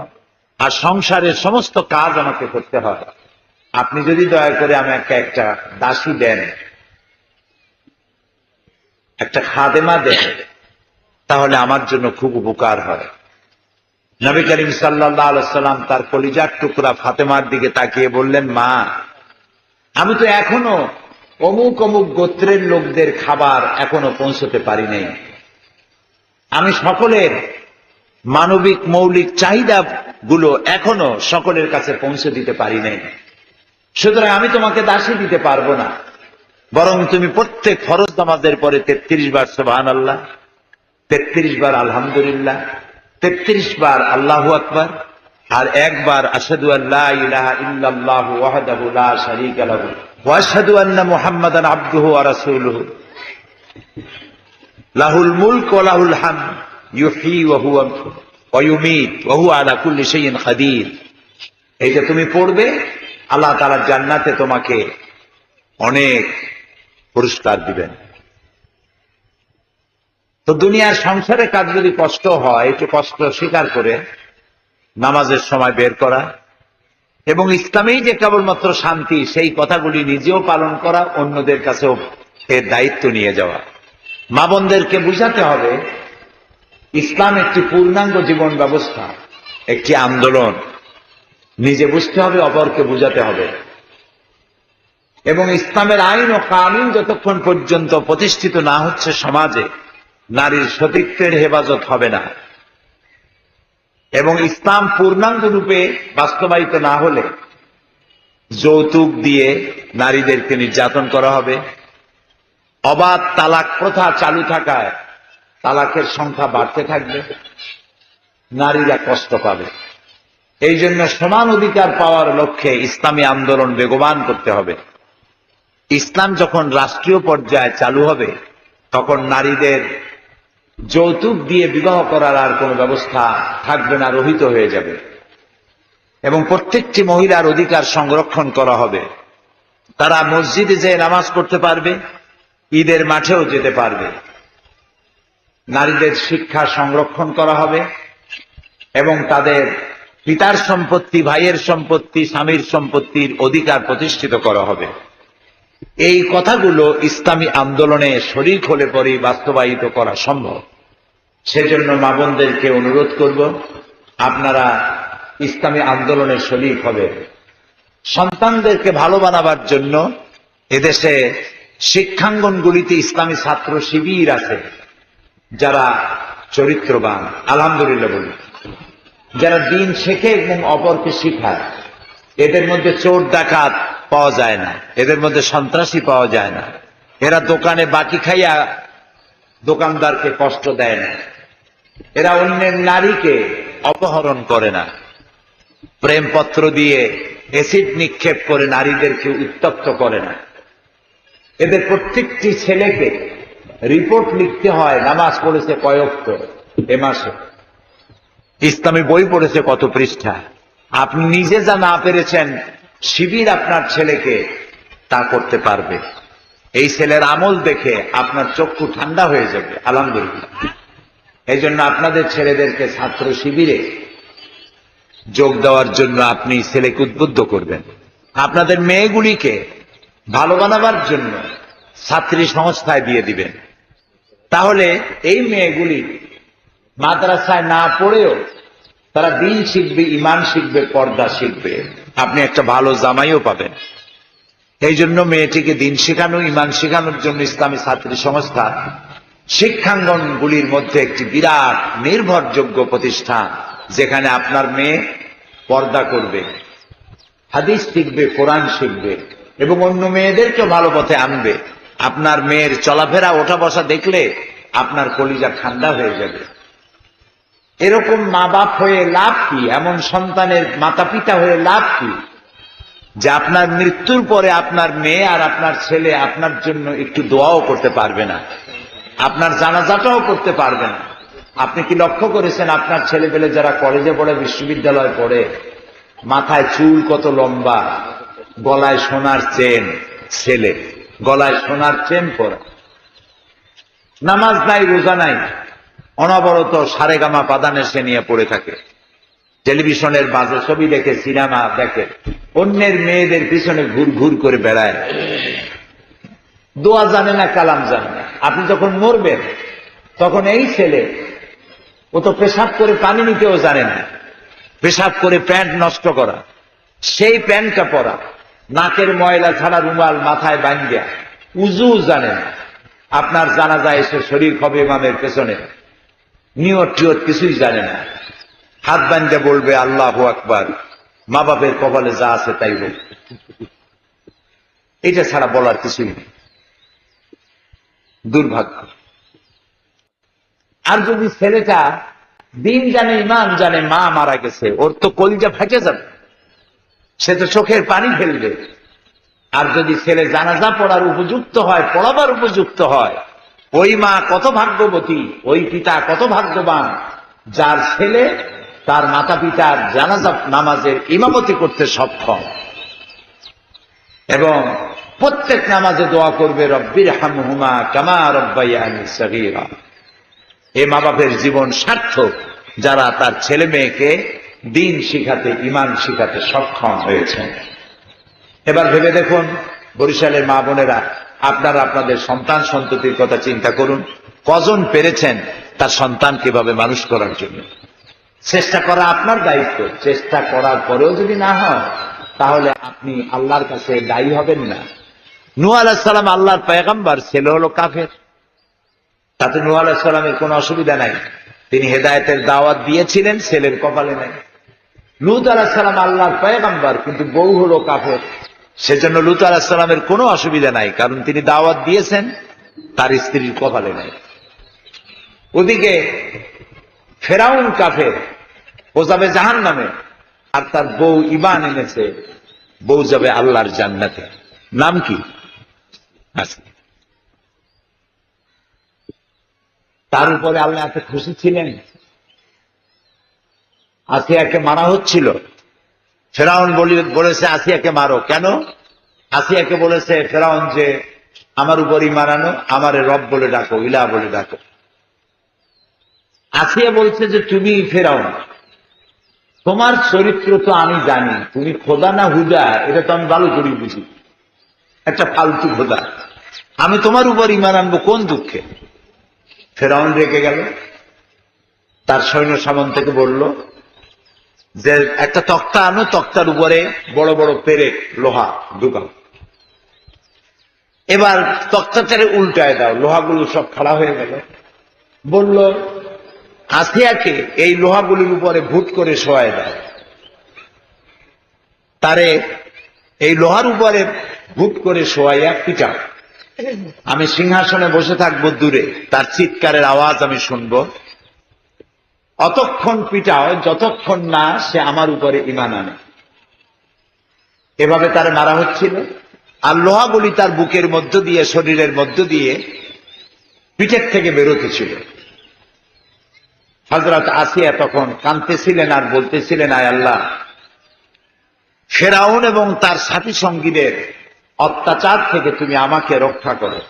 আর সংসারের সমস্ত কাজ আমাকে করতে হয়। আপনি যদি দয়া করে আমাকে একটা দাসী দেন, একটা খাদেমা দেন, তাহলে আমার জন্য খুব উপকার হয়। নবী করিম সাল্লাল্লাহু আলাইহি ওয়াসাল্লাম তার কলিজার টুকরা ফাতেমার দিকে তাকিয়ে বললেন, মা, আমি তো এখনো অমুক অমুক গোত্রের লোকদের খাবার এখনো পৌঁছতে পারি নাই। আমি সকলের মানবিক মৌলিক চাহিদা গুলো এখনো সকলের কাছে পৌঁছে দিতে পারি নাই। সুতরাং আমি তোমাকে দাসী দিতে পারবো না, বরং তুমি প্রত্যেক ফরজ নামাজের পরে 33 বার সুবহানাল্লাহ, 33 বার আলহামদুলিল্লাহ, 33 বার আল্লাহু আকবার আর একবার আশহাদু আল্লা ইলাহা ইল্লাল্লাহু ওয়াহদাহু লা শারীকা লাহু ওয়া আশহাদু আন্না মুহাম্মাদান আবদুহু ওয়া রাসূলুহু লাহুল মুলক ওয়া লাহুল হামদ ইউহয়ী ওয়া ইউমীত ওয়া হুয়া আলা কুল্লি শাইইন কাদির। এইটা তুমি পড়বে, আল্লাহ তাআলা জান্নাতে তোমাকে অনেক পুরস্কার দিবেন। তো দুনিয়ার সংসারের কাজ যদি কষ্ট হয়, একটু কষ্ট স্বীকার করে নামাজের সময় বের করা এবং ইসলামেই যে কেবলমাত্র শান্তি, সেই কথাগুলি নিজেও পালন করা, অন্যদের কাছেও এর দায়িত্ব নিয়ে যাওয়া। মা বোনদেরকে বুঝাতে হবে ইসলাম একটি পূর্ণাঙ্গ জীবন ব্যবস্থা, একটি আন্দোলন। নিজে বুঝতে হবে, অপরকে বুঝাতে হবে। এবং ইসলামের আইন ও কানুন যতক্ষণ পর্যন্ত প্রতিষ্ঠিত না হচ্ছে সমাজে, নারীর সতীত্বের হেফাজত হবে না। এবং ইসলাম পূর্ণাঙ্গ রূপে বাস্তবায়িত না হলে যৌতুক দিয়ে নারীদেরকে নির্যাতন করা হবে। অবাধ তালাক প্রথা চালু থাকায় তালাকের সংখ্যা বাড়তে থাকবে, নারীরা কষ্ট পাবে। এই জন্য সমান অধিকার পাওয়ার লক্ষ্যে ইসলামী আন্দোলন বেগবান করতে হবে। ইসলাম যখন রাষ্ট্রীয় পর্যায়ে চালু হবে, তখন নারীদের যৌতুক দিয়ে বিবাহ করার আর কোনো ব্যবস্থা থাকবে না, রহিত হয়ে যাবে। এবং প্রত্যেকটি মহিলার অধিকার সংরক্ষণ করা হবে। তারা মসজিদে যেয়ে নামাজ পড়তে পারবে, ঈদের মাঠেও যেতে পারবে। নারীদের শিক্ষা সংরক্ষণ করা হবে এবং তাদের পিতার সম্পত্তি, ভাইয়ের সম্পত্তি, স্বামীর সম্পত্তির অধিকার প্রতিষ্ঠিত করা হবে। এই কথাগুলো ইসলামী আন্দোলনে শরীক হলে পরেই বাস্তবায়িত করা সম্ভব। সেজন্য মা বোনদেরকে অনুরোধ করব, আপনারা ইসলামী আন্দোলনে শরীক হবে। সন্তানদেরকে ভালো বানাবার জন্য এদেশে শিক্ষাঙ্গনগুলিতে ইসলামী ছাত্র শিবির আছে, যারা চরিত্রবান, আলহামদুলিল্লাহ বলি, যারা দিন শেখে এবং অপরকে শিখায়। এদের মধ্যে চোর ডাকাত পাওয়া যায় না, এদের মধ্যে সন্ত্রাসী পাওয়া যায় না, এরা দোকানে বাকি খাইয়া দোকানদারকে কষ্ট দেয় না, এরা অন্যের নারীকে অপহরণ করে না, প্রেমপত্র দিয়ে অ্যাসিড নিক্ষেপ করে নারীদেরকে উত্তপ্ত করে না। এদের প্রত্যেকটি ছেলেকে রিপোর্ট লিখতে হয় নামাজ পড়েছে কয় ওয়াক্ত এ মাসে, ইসলামী বই পড়েছে কত পৃষ্ঠা। আপনি নিজে যা না পেরেছেন, শিবির আপনার ছেলেকে তা করতে পারবে। এই ছেলের আমল দেখে আপনার চক্ষু ঠান্ডা হয়ে যাবে, আলহামদুলিল্লাহ। এই জন্য আপনাদের ছেলেদেরকে ছাত্র শিবিরে যোগ দেওয়ার জন্য আপনি ছেলেকে উদ্বুদ্ধ করবেন। আপনাদের মেয়েগুলিকে ভালো বানাবার জন্য ছাত্রী সংস্থায় দিয়ে দিবেন। তাহলে এই মেয়েগুলি মাদ্রাসায় না পড়েও তারা দিন শিখবে, ইমান শিখবে, পর্দা শিখবে, আপনি একটা ভালো জামাইও পাবেন। এই জন্য মেয়েটিকে দিন শেখানো, ইমান শেখানোর জন্য ইসলামী ছাত্রী সংস্থা শিক্ষাঙ্গনগুলির মধ্যে একটি বিরাট নির্ভরযোগ্য প্রতিষ্ঠান, যেখানে আপনার মেয়ে পর্দা করবে, হাদিস শিখবে, কোরআন শিখবে এবং অন্য মেয়েদেরকে ভালো পথে আনবে। আপনার মেয়ের চলাফেরা, ওঠা বসা দেখলে আপনার কলিজা ঠান্ডা হয়ে যাবে। এরকম মা বাপ হয়ে লাভ কি? এমন সন্তানের মাতা পিতা হয়ে লাভ কি যে আপনার মৃত্যুর পরে আপনার মেয়ে আর আপনার ছেলে আপনার জন্য একটু দোয়াও করতে পারবে না, আপনার জানাজাটাও করতে পারবে না। আপনি কি লক্ষ্য করেছেন আপনার ছেলেপেলে যারা কলেজে পড়ে, বিশ্ববিদ্যালয়ে পড়ে, মাথায় চুল কত লম্বা, গলায় সোনার চেন, ছেলে গলায় সোনার চেন পরা, নামাজ নাই, রোজা নাই, অনবরত সারেগামা পাদানে সে নিয়ে পড়ে থাকে, টেলিভিশনের বাজে ছবি দেখে, সিনেমা দেখে, অন্যের মেয়েদের পিছনে ঘুর ঘুর করে বেড়ায়, দোয়া জানে না, কালাম জানে না। আপনি যখন মরবেন তখন এই ছেলে, ও তো পেশাব করে পানি নিতেও জানে না, পেশাব করে প্যান্ট নষ্ট করা, সেই প্যান্টটা পরা, নাকের ময়লা ছাড়া রুমাল মাথায় বাঁধিয়া, উজু জানে না, আপনার জানাজায় এসে শরীর হবে ইমামের পেছনে, নিয়ত টিয়ত কিছুই জানে না, হাত বাঁধে বলবে আল্লাহু আকবার, মা বাপের কপালে যা আছে তাই হোক, এটা ছাড়া বলার কিছুই নেই। দুর্ভাগ্য। আর যদি ছেলেটা দিন জানে, ইমান জানে, মা মারা গেছে, ওর তো কলিজা ফেটে যাবে, সে তো চোখের পানি ফেলবে। আর যদি ছেলে জানাজা পড়ার উপযুক্ত হয়, পড়াবার উপযুক্ত হয়, ওই মা কত ভাগ্যবতী, ওই পিতা কত ভাগ্যবান, যার ছেলে তার মাতা পিতার জানাজা নামাজের ইমামতি করতে সক্ষম এবং প্রত্যেক নামাজে দোয়া করবে রব্বির হামহুমা কামা রব্বায়ানি সগীরা। এ মা বাপের জীবন সার্থক যারা তার ছেলে মেয়েকে দিন শিখাতে, ইমান শিখাতে সক্ষম হয়েছে। এবার ভেবে দেখুন, বরিশালের মা বোনেরা, আপনারা আপনাদের সন্তান সন্ততির কথা চিন্তা করুন, কজন পেরেছেন তার সন্তান কিভাবে মানুষ করার জন্য। চেষ্টা করা আপনার দায়িত্ব, চেষ্টা করার পরেও যদি না হয় তাহলে আপনি আল্লাহর কাছে দায়ী হবেন না। নূহ আলাইহিস সালাম আল্লাহর পয়গম্বর, ছেলে হলো কাফের, তাতে নূহ আলাইহিস সালামের কোনো অসুবিধা নাই, তিনি হেদায়েতের দাওয়াত দিয়েছিলেন, ছেলের কপালে নাই। লূত আলাইহিস সালাম আল্লাহর পয়গম্বর, কিন্তু বউ হলো কাফের, সেজন্য লূত আলাইহিস সালামের কোনো অসুবিধা নাই, কারণ তিনি দাওয়াত দিয়েছেন, তার স্ত্রীর কপালে নাই। ওদিকে ফেরাউন কাফের, ও যাবে জাহান্নামে, আর তার বউ ঈমান এনেছে, বউ যাবে আল্লাহর জান্নাতে। নাম কি? আসিয়া। তার উপরে আল্লাহ এত খুশি ছিলেন। আসিয়াকে মারা হচ্ছিল, ফেরাউন বলেছে আসিয়াকে মারো। কেন? আসিয়াকে বলেছে ফেরাউন যে আমার উপর ঈমান আনো, আমারে রব বলে ডাকো, ইলাহ বলে ডাকো। আসিয়া বলছে যে তুমি ফেরাউন, তোমার চরিত্র তো আমি জানি, তুমি খোদা না হুদা এটা তো আমি ভালো করে বুঝি, একটা ফালতু খোদা, আমি তোমার উপর ঈমান আনবো কোন দুঃখে? ফেরাউন রেগে গেল, তার সৈন্য সামন্তকে বলল যে একটা তক্তা আনো, তক্তার উপরে বড় বড় পেরেক লোহা ঢুকাও। এবার তক্তাটারে উল্টায় দাও, লোহাগুলো সব খাড়া হয়ে গেল। বলল আসিয়াকে এই লোহাগুলির উপরে ভুট করে শোয়ায় দাও, তারে এই লোহার উপরে ভুট করে শোয়াইয়া পিটা, আমি সিংহাসনে বসে থাকবো দূরে, তার চিৎকারের আওয়াজ আমি শুনবো, অতক্ষণ পিটাও যতক্ষণ না সে আমার উপরে ঈমান আনে। এভাবে তার মারা হচ্ছিল, আর লোহাগুলি তার বুকের মধ্য দিয়ে, শরীরের মধ্য দিয়ে পিঠের থেকে বেরোতেছিল। হযরত আসিয়া তখন কাঁদতেছিলেন আর বলতেছিলেন, আয় আল্লাহ, ফেরাউন এবং তার সাথী সঙ্গীদের অত্যাচার থেকে তুমি আমাকে রক্ষা করো,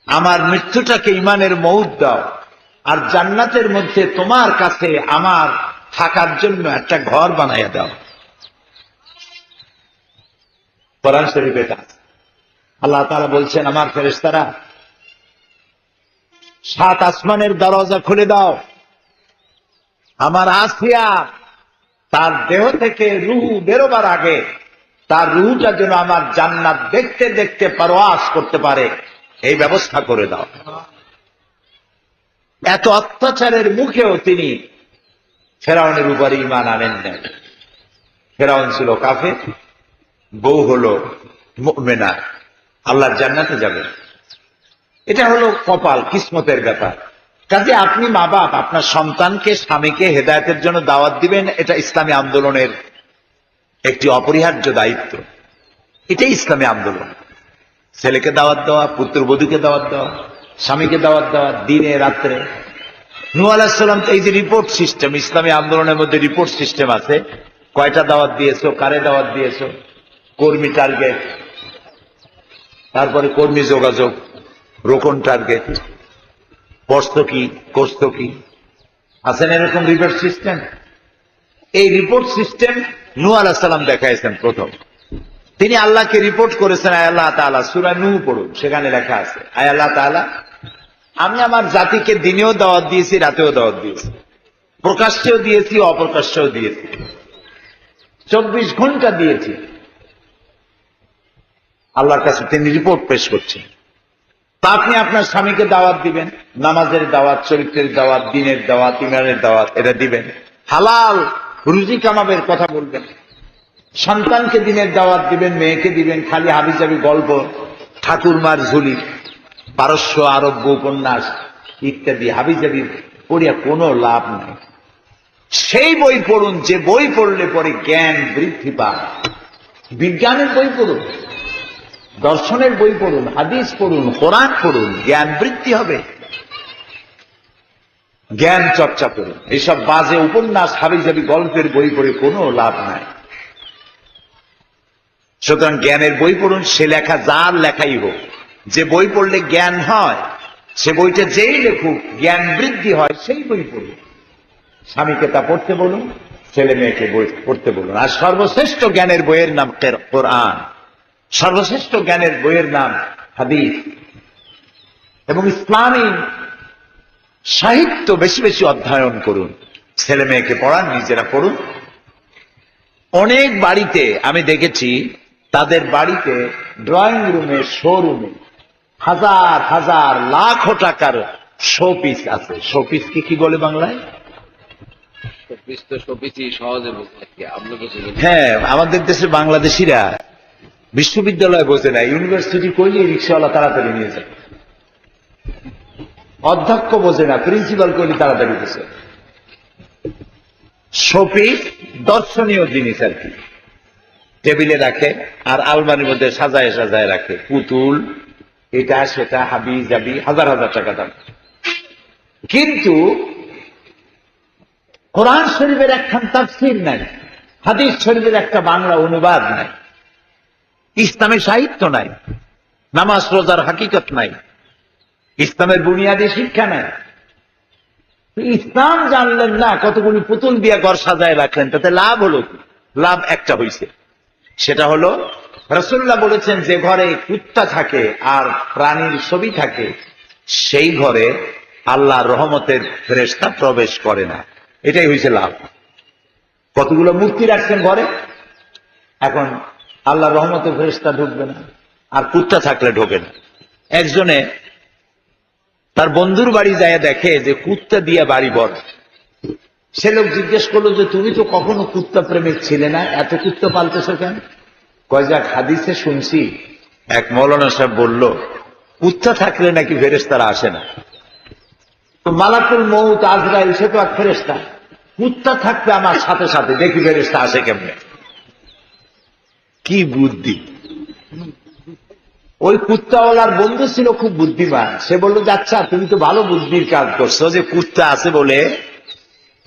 আমার মৃত্যুটাকে ঈমানের মউত দাও, আর জান্নাতের মধ্যে তোমার কাছে আমার থাকার জন্য একটা ঘর বানাইয়া দাও। কোরআন শরীফে আল্লাহ তাআলা বলছেন, আমার ফেরেশতারা 7 আসমানের দরজা খুলে দাও, আমার আসিয়া তার দেহ থেকে রূহ বেরোবার আগে তার রূহটা যেন আমার জান্নাত দেখতে দেখতে পারওয়াজ করতে পারে, এই ব্যবস্থা করে দাও। এত অত্যাচারের মুখেও তিনি ফেরাউনের উপরে ঈমান আনেন নাই। ফেরাউন ছিল কাফের, বউ হলো মুমিনা, আল্লাহর জান্নাতে যাবে। এটা হলো কপাল, কিসমতের ব্যাপার। কাজে আপনি মা বাপ আপনার সন্তানকে, স্বামীকে হেদায়েতের জন্য দাওয়াত দিবেন, এটা ইসলামী আন্দোলনের একটি অপরিহার্য দায়িত্ব। এটাই ইসলামী আন্দোলন। ছেলেকে দাওয়াত দেওয়া, পুত্রবধূকে দাওয়াত দেওয়া, স্বামীকে দাওয়াত দেওয়া, দিনে রাত্রে। নূহ আলাইহিস সালাম, এই যে রিপোর্ট সিস্টেম, ইসলামী আন্দোলনের মধ্যে রিপোর্ট সিস্টেম আছে, কয়টা দাওয়াত দিয়েছো, কারে দাওয়াত দিয়েছো, কর্মী টার্গেট, তারপরে কর্মী যোগাযোগ, রোকন টার্গেট, পড়তো কি, করতো কি, আছেন এরকম রিপোর্ট সিস্টেম। এই রিপোর্ট সিস্টেম নূহ আলাইহিস সালাম দেখাইছেন প্রথম। তিনি আল্লাহকে রিপোর্ট করেছেন, আয় আল্লাহ তাআলা, সূরা নূহ পড়ুন, সেখানে লেখা আছে, আয় আল্লাহ তাআলা, আমি আমার জাতিকে দিনেও দাওয়াত দিয়েছি, রাতেও দাওয়াত দিয়েছি, প্রকাশ্যেও দিয়েছি, অপ্রকাশ্যেও দিয়েছি, 24 ঘন্টা দিয়েছি। আল্লাহর কাছে তিনি রিপোর্ট পেশ করছেন। তা আপনি আপনার স্বামীকে দাওয়াত দিবেন, নামাজের দাওয়াত, চরিত্রের দাওয়াত, দিনের দাওয়াত, ইমানের দাওয়াত, এটা দিবেন। হালাল রুজি কামাবের কথা বলবেন। সন্তানকে দিনের দাওয়াত দিবেন, মেয়েকে দিবেন খালি হাবিজাবি গল্প, ঠাকুরমার ঝুলি, পারস্য আরব্য উপন্যাস ইত্যাদি হাবিজাবি পড়িয়া কোনো লাভ নাই। সেই বই পড়ুন যে বই পড়লে পরে জ্ঞান বৃদ্ধি পায়। বিজ্ঞানের বই পড়ুন, দর্শনের বই পড়ুন, হাদিস পড়ুন, কোরআন পড়ুন, জ্ঞান বৃদ্ধি হবে। জ্ঞান চর্চা করুন। এইসব বাজে উপন্যাস, হাবিজাবি গল্পের বই পড়ে কোনো লাভ নাই। সুতরাং জ্ঞানের বই পড়ুন, সে লেখা যার লেখাই হোক, যে বই পড়লে জ্ঞান হয়, সে বইটা যেই লেখুক জ্ঞান বৃদ্ধি হয়, সেই বই পড়ুন। স্বামীকে তা পড়তে বলুন, ছেলে মেয়েকে বই পড়তে বলুন। আর সর্বশ্রেষ্ঠ জ্ঞানের বইয়ের নাম কোরআন, সর্বশ্রেষ্ঠ জ্ঞানের বইয়ের নাম হাদিস। এবং ইসলামী সাহিত্য বেশি বেশি অধ্যয়ন করুন, ছেলে মেয়েকে পড়ান, নিজেরা পড়ুন। অনেক বাড়িতে আমি দেখেছি, তাদের বাড়িতে ড্রয়িং রুমে, শোরুমে হাজার হাজার লাখ টাকার শোপিস আছে। শোপিস কি বলে বাংলায়? হ্যাঁ, আমাদের দেশে বাংলাদেশিরা বিশ্ববিদ্যালয় বোঝে না, ইউনিভার্সিটি করলে রিক্সাওয়ালা তাড়াতাড়ি নিয়ে যায়। অধ্যক্ষ বোঝে না, প্রিন্সিপাল করলে তাড়াতাড়ি বোঝে। শোপিস দর্শনীয় জিনিস আর কি, টেবিলে রাখে আর আলমারির মধ্যে সাজায় সাজায় রাখে, পুতুল, এটা সেটা, হাবি জাবি, হাজার হাজার টাকা দাম। কিন্তু কোরআন শরীফের একখান তাফসীর নাই, হাদিস শরীফের একটা বাংলা অনুবাদ নাই, ইসলামের সাহিত্য নাই, নামাজ রোজার হাকিকত নাই, ইসলামের বুনিয়াদী শিক্ষা নাই। ইসলাম জানলেন না, কতগুলি পুতুল দিয়ে ঘর সাজায় রাখলেন, তাতে লাভ হলো কি? লাভ একটা হইছে, সেটা হলো রাসূলুল্লাহ বলেছেন, যে ঘরে কুত্তা থাকে আর প্রাণীর ছবি থাকে, সেই ঘরে আল্লাহর রহমতের ফেরেশতা প্রবেশ করে না। এটাই হয়েছে লাভ। কতগুলো মূর্তি রাখছেন ঘরে, এখন আল্লাহর রহমতের ফেরেশতা ঢুকবে না। আর কুত্তা থাকলে ঢোকে না। একজনে তার বন্ধুর বাড়ি যায় দেখে যে কুত্তা দিয়ে বাড়ি বড়। সে লোক জিজ্ঞেস করলো যে তুমি তো কখনো কুত্তা প্রেমিক ছিলে না, এত কুত্তা পালতেছো কেন? কয় যাক হাদিসে শুনছি এক মৌলানা সাহেব বলল কুত্তা থাকলে নাকি ফেরেশতারা আসে না। তো মালাকুল মউত আজরাইল সে তো এক ফেরেশতা, কুত্তা থাকবে আমার সাথে সাথে, দেখি ফেরেশতা আসে কেমনে। কি বুদ্ধি! ওই কুত্তাওয়ালার বন্ধু ছিল খুব বুদ্ধিমান। সে বললো যে আচ্ছা তুমি তো ভালো বুদ্ধির কাজ করছো যে কুত্তা আছে বলে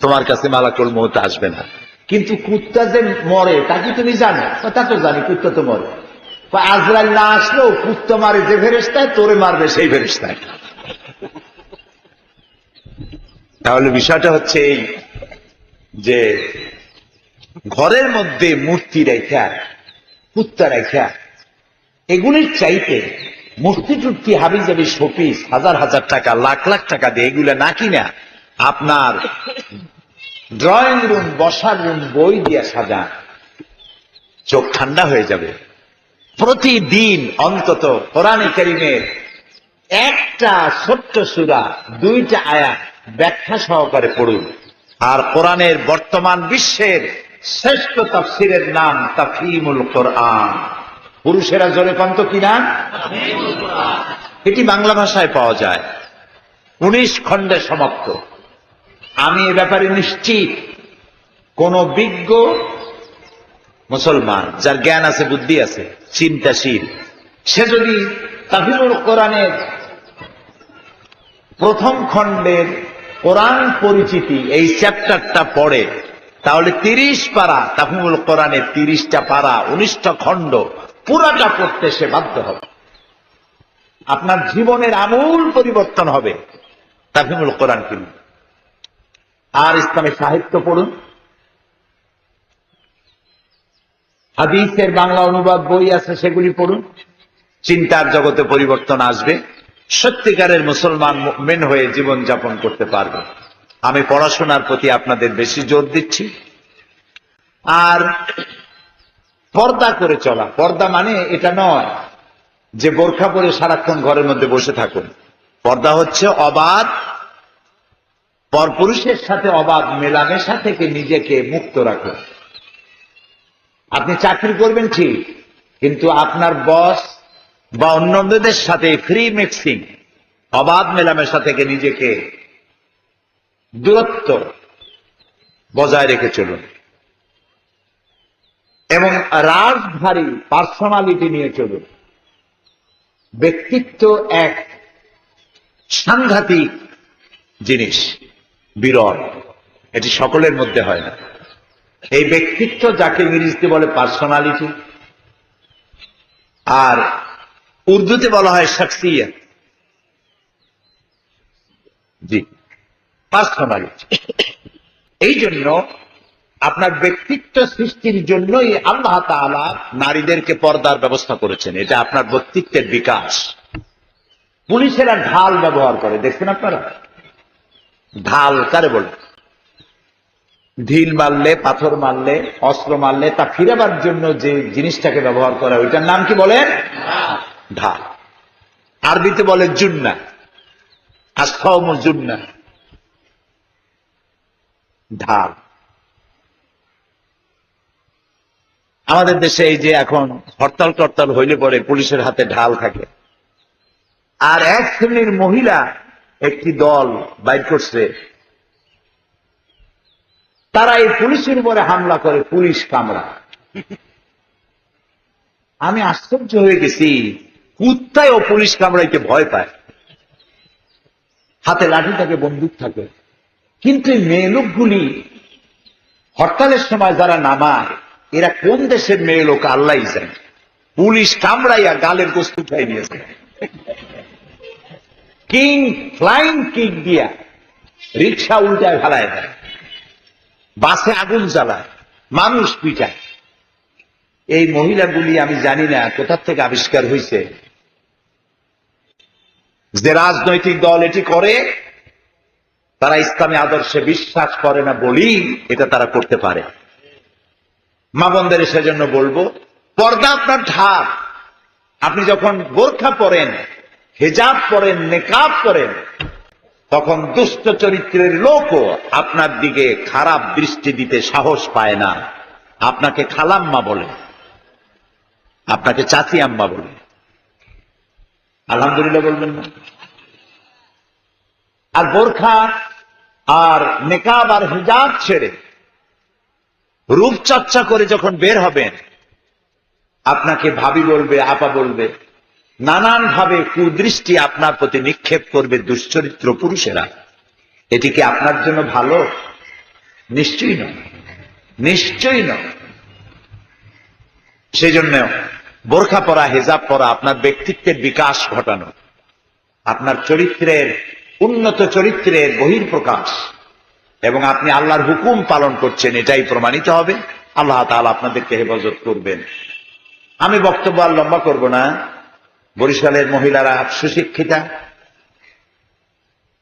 তোমার কাছে মালাকুল মউত আসবে না, কিন্তু কুত্তা যে মরে তা কি তুমি জানো? তা তো জানি, কুত্তা তো মরে। আজরাইল না আসলেও কুত্তা মারে যে ফেরেশতায়, তোরে মারবে সেই ফেরেশতায়। তাহলে বিষয়টা হচ্ছে এই যে ঘরের মধ্যে মূর্তি রেখা, কুত্তা রেখা, এগুলির চাইতে মূর্তি টুর্তি হাবিজাবি শোপিস হাজার হাজার টাকা লাখ লাখ টাকা দিয়ে এগুলো না কিনা আপনার ড্রয়িং রুম বসার রুম বই দিয়ে সাজান, চোখ ঠান্ডা হয়ে যাবে। প্রতিদিন অন্তত কোরআনে কারীমের একটা ছোট্ট সূরা 2টা আয়াত ব্যাখ্যা সহকারে পড়ুন। আর কোরআনের বর্তমান বিশ্বের শ্রেষ্ঠ তাফসীরের নাম তাফহিমুল কোরআন। পুরুষেরা জোরে কন্ত কি নাম? এটি বাংলা ভাষায় পাওয়া যায়, 19 খণ্ডে সমাপ্ত। আমি এ ব্যাপারে নিশ্চিত কোন বিজ্ঞ মুসলমান যার জ্ঞান আছে, বুদ্ধি আছে, চিন্তাশীল, সে যদি তাফহিমুল কোরআনের প্রথম খণ্ডের কোরআন পরিচিতি এই চ্যাপ্টারটা পড়ে, তাহলে 30 পারা তাফহিমুল কোরআনের 30টা পারা 19টা খণ্ড পুরাটা পড়তে সে বাধ্য হবে। আপনার জীবনের আমূল পরিবর্তন হবে তাফহিমুল কোরআন কিনুন। আর ইসলামের সাহিত্য পড়ুন, হাদিসের বাংলা অনুবাদ বই আছে সেগুলি পড়ুন, চিন্তার জগতে পরিবর্তন আসবে, সত্যিকারের মুসলমান মুমিন হয়ে জীবন যাপন করতে পারবে। আমি পড়াশোনার প্রতি আপনাদের বেশি জোর দিচ্ছি। আর পর্দা করে চলা, পর্দা মানে এটা নয় যে বোরখা পরে সারাক্ষণ ঘরের মধ্যে বসে থাকুন। পর্দা হচ্ছে অবাধ পরপুরুষের সাথে অবাধ মেলামেশা থেকে নিজেকে মুক্ত রাখুন। আপনি চাকরি করবেন ঠিক, কিন্তু আপনার বস বা অন্যদের সাথে ফ্রি মিক্সিং, অবাধ মেলামেশা থেকে নিজেকে দূরত্ব বজায় রেখে চলুন এবং রাজভারী পার্সোনালিটি নিয়ে চলুন। ব্যক্তিত্ব এক সাংঘাতিক জিনিস, বিরল, এটি সকলের মধ্যে হয় না। এই ব্যক্তিত্ব যাকে ইংরেজিতে বলে পার্সোনালিটি, আর উর্দুতে বলা হয় শখসিয়ত। জি, পার্সোনালিটি। এই জন্য আপনার ব্যক্তিত্ব সৃষ্টির জন্যই আল্লাহ তাআলা নারীদেরকে পর্দার ব্যবস্থা করেছেন। এটা আপনার ব্যক্তিত্বের বিকাশ। পুলিশেরা ঢাল ব্যবহার করে, দেখছেন আপনারা? ঢাল কারে বলে? ঢিল মারলে, পাথর মারলে, অস্ত্র মারলে তা ফিরাবার জন্য যে জিনিসটাকে ব্যবহার করা, ওইটার নাম কি বলেন? ঢাল। আরবিতে বলে জুন্না, আস্তাউম জুন্না, ঢাল। আমাদের দেশে এই যে এখন হরতাল টরতাল হইলে পরে পুলিশের হাতে ঢাল থাকে। আর এক শ্রেণীর মহিলা একটি দল বাইর করছে, তারা এই পুলিশের উপরে হামলা করে, পুলিশ কামড়া। আমি আশ্চর্য হয়ে গেছি, কুত্তায় ও পুলিশ কামড়াইতে ভয় পায়, হাতে লাঠি থাকে, বন্দুক থাকে। কিন্তু এই মেয়ে লোকগুলি হরতালের সময় যারা নামায়, এরা কোন দেশের মেয়ে লোক আল্লাহই জানে। পুলিশ কামড়াইয়া গালের গোস্ত খাই নিয়েছে, কিং ফ্লাইং কিক দিয়া রিক্সা উল্টায় ফেলায় দেয়, বাসে আগুন জ্বালায়, মানুষ পিটায়। এই মহিলাগুলি আমি জানি না কোথা থেকে আবিষ্কার হয়েছে যে রাজনৈতিক দল এটি করে, তারা ইসলামী আদর্শে বিশ্বাস করে না বলেই এটা তারা করতে পারে। মা বোনদের সেজন্য বলবো, পর্দা আপনার ঢাল, আপনি যখন বোরখা পরেন, হিজাব পরেন, নেকাব করেন, তখন দুষ্ট চরিত্রের লোকও আপনার দিকে খারাপ দৃষ্টি দিতে সাহস পায় না। আপনাকে খালাম্মা বলে, আপনাকে চাচি আম্মা বলে। আলহামদুলিল্লাহ বলবেন না? আর বোরখা আর নেকাব আর হিজাব ছেড়ে রূপচর্চা করে যখন বের হবেন, আপনাকে ভাবি বলবে, আপা বলবে, নানান ভাবে কুদৃষ্টি আপনার প্রতি নিক্ষেপ করবে দুশ্চরিত্র পুরুষেরা। এটি কি আপনার জন্য ভালো? নিশ্চয়ই নয়, নিশ্চয়ই নয়। সেই জন্য বোরখা পরা, হিজাব পরা আপনার ব্যক্তিত্বের বিকাশ ঘটানো, আপনার চরিত্রের উন্নত চরিত্রের বহিঃপ্রকাশ, এবং আপনি আল্লাহর হুকুম পালন করছেন এটাই প্রমাণিত হবে। আল্লাহ তাআলা আপনাদেরকে হেফাজত করবেন। আমি বক্তব্য আর লম্বা করব না। বরিশালের মহিলারা সুশিক্ষিতা,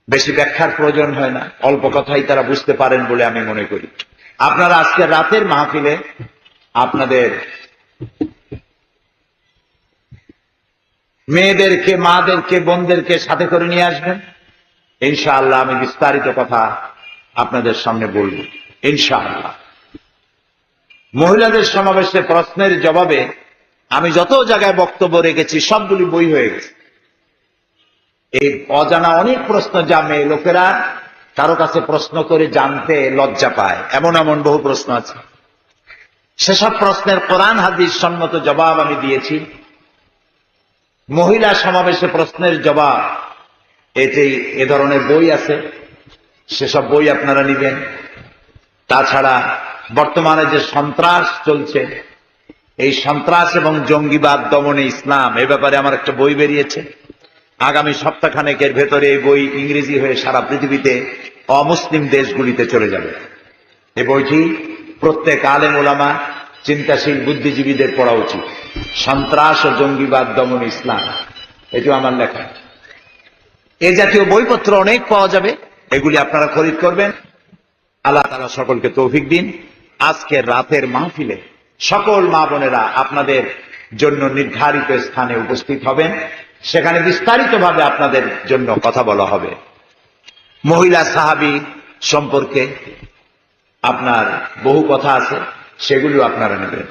বেশি ব্যাখ্যার প্রয়োজন হয় না, অল্প কথাই তারা বুঝতে পারেন বলে আমি মনে করি। আপনারা আজকে রাতের মাহফিলে আপনাদের মেয়েদেরকে, মাদেরকে, বোনদেরকে সাথে করে নিয়ে আসবেন। ইনশাআল্লাহ আমি বিস্তারিত কথা আপনাদের সামনে বলব ইনশাআল্লাহ। মহিলাদের সমাবেশে প্রশ্নের জবাবে আমি যত জায়গায় বক্তব্য রেখেছি সবগুলি বই হয়ে গেছে। এই অজানা অনেক প্রশ্ন যা মেয়ে লোকেরা কারো কাছে প্রশ্ন করে জানতে লজ্জা পায়, এমন এমন বহু প্রশ্ন আছে। সেসব প্রশ্নের কোরআন হাদিস সম্মত জবাব আমি দিয়েছি। মহিলা সমাবেশে প্রশ্নের জবাব, এ ধরনের বই আছে, সেসব বই আপনারা নিবেন। তাছাড়া বর্তমানে যে সন্ত্রাস চলছে, এই সন্ত্রাস এবং জঙ্গিবাদ দমনে ইসলাম, এ ব্যাপারে আমার একটা বই বেরিয়েছে। আগামী সপ্তাহখানেকের ভেতরে এই বই ইংরেজি হয়ে সারা পৃথিবীতে অমুসলিম দেশগুলিতে চলে যাবে। এই বইটি প্রত্যেক আলেম ওলামা, চিন্তাশীল বুদ্ধিজীবীদের পড়া উচিত। সন্ত্রাস ও জঙ্গিবাদ দমন ইসলাম, এটিও আমার লেখা। এই জাতীয় বইপত্র অনেক পাওয়া যাবে, এগুলি আপনারা খরিদ করবেন। আল্লাহ তাআলা সকলকে তৌফিক দিন। আজকের রাতের মাহফিলে সকল মা বোনেরা আপনাদের জন্য নির্ধারিত স্থানে উপস্থিত হবেন। সেখানে বিস্তারিতভাবে আপনাদের জন্য কথা বলা হবে। মহিলা সাহাবী সম্পর্কে আপনার বহু কথা আছে, সেগুলো আপনারা নেবেন।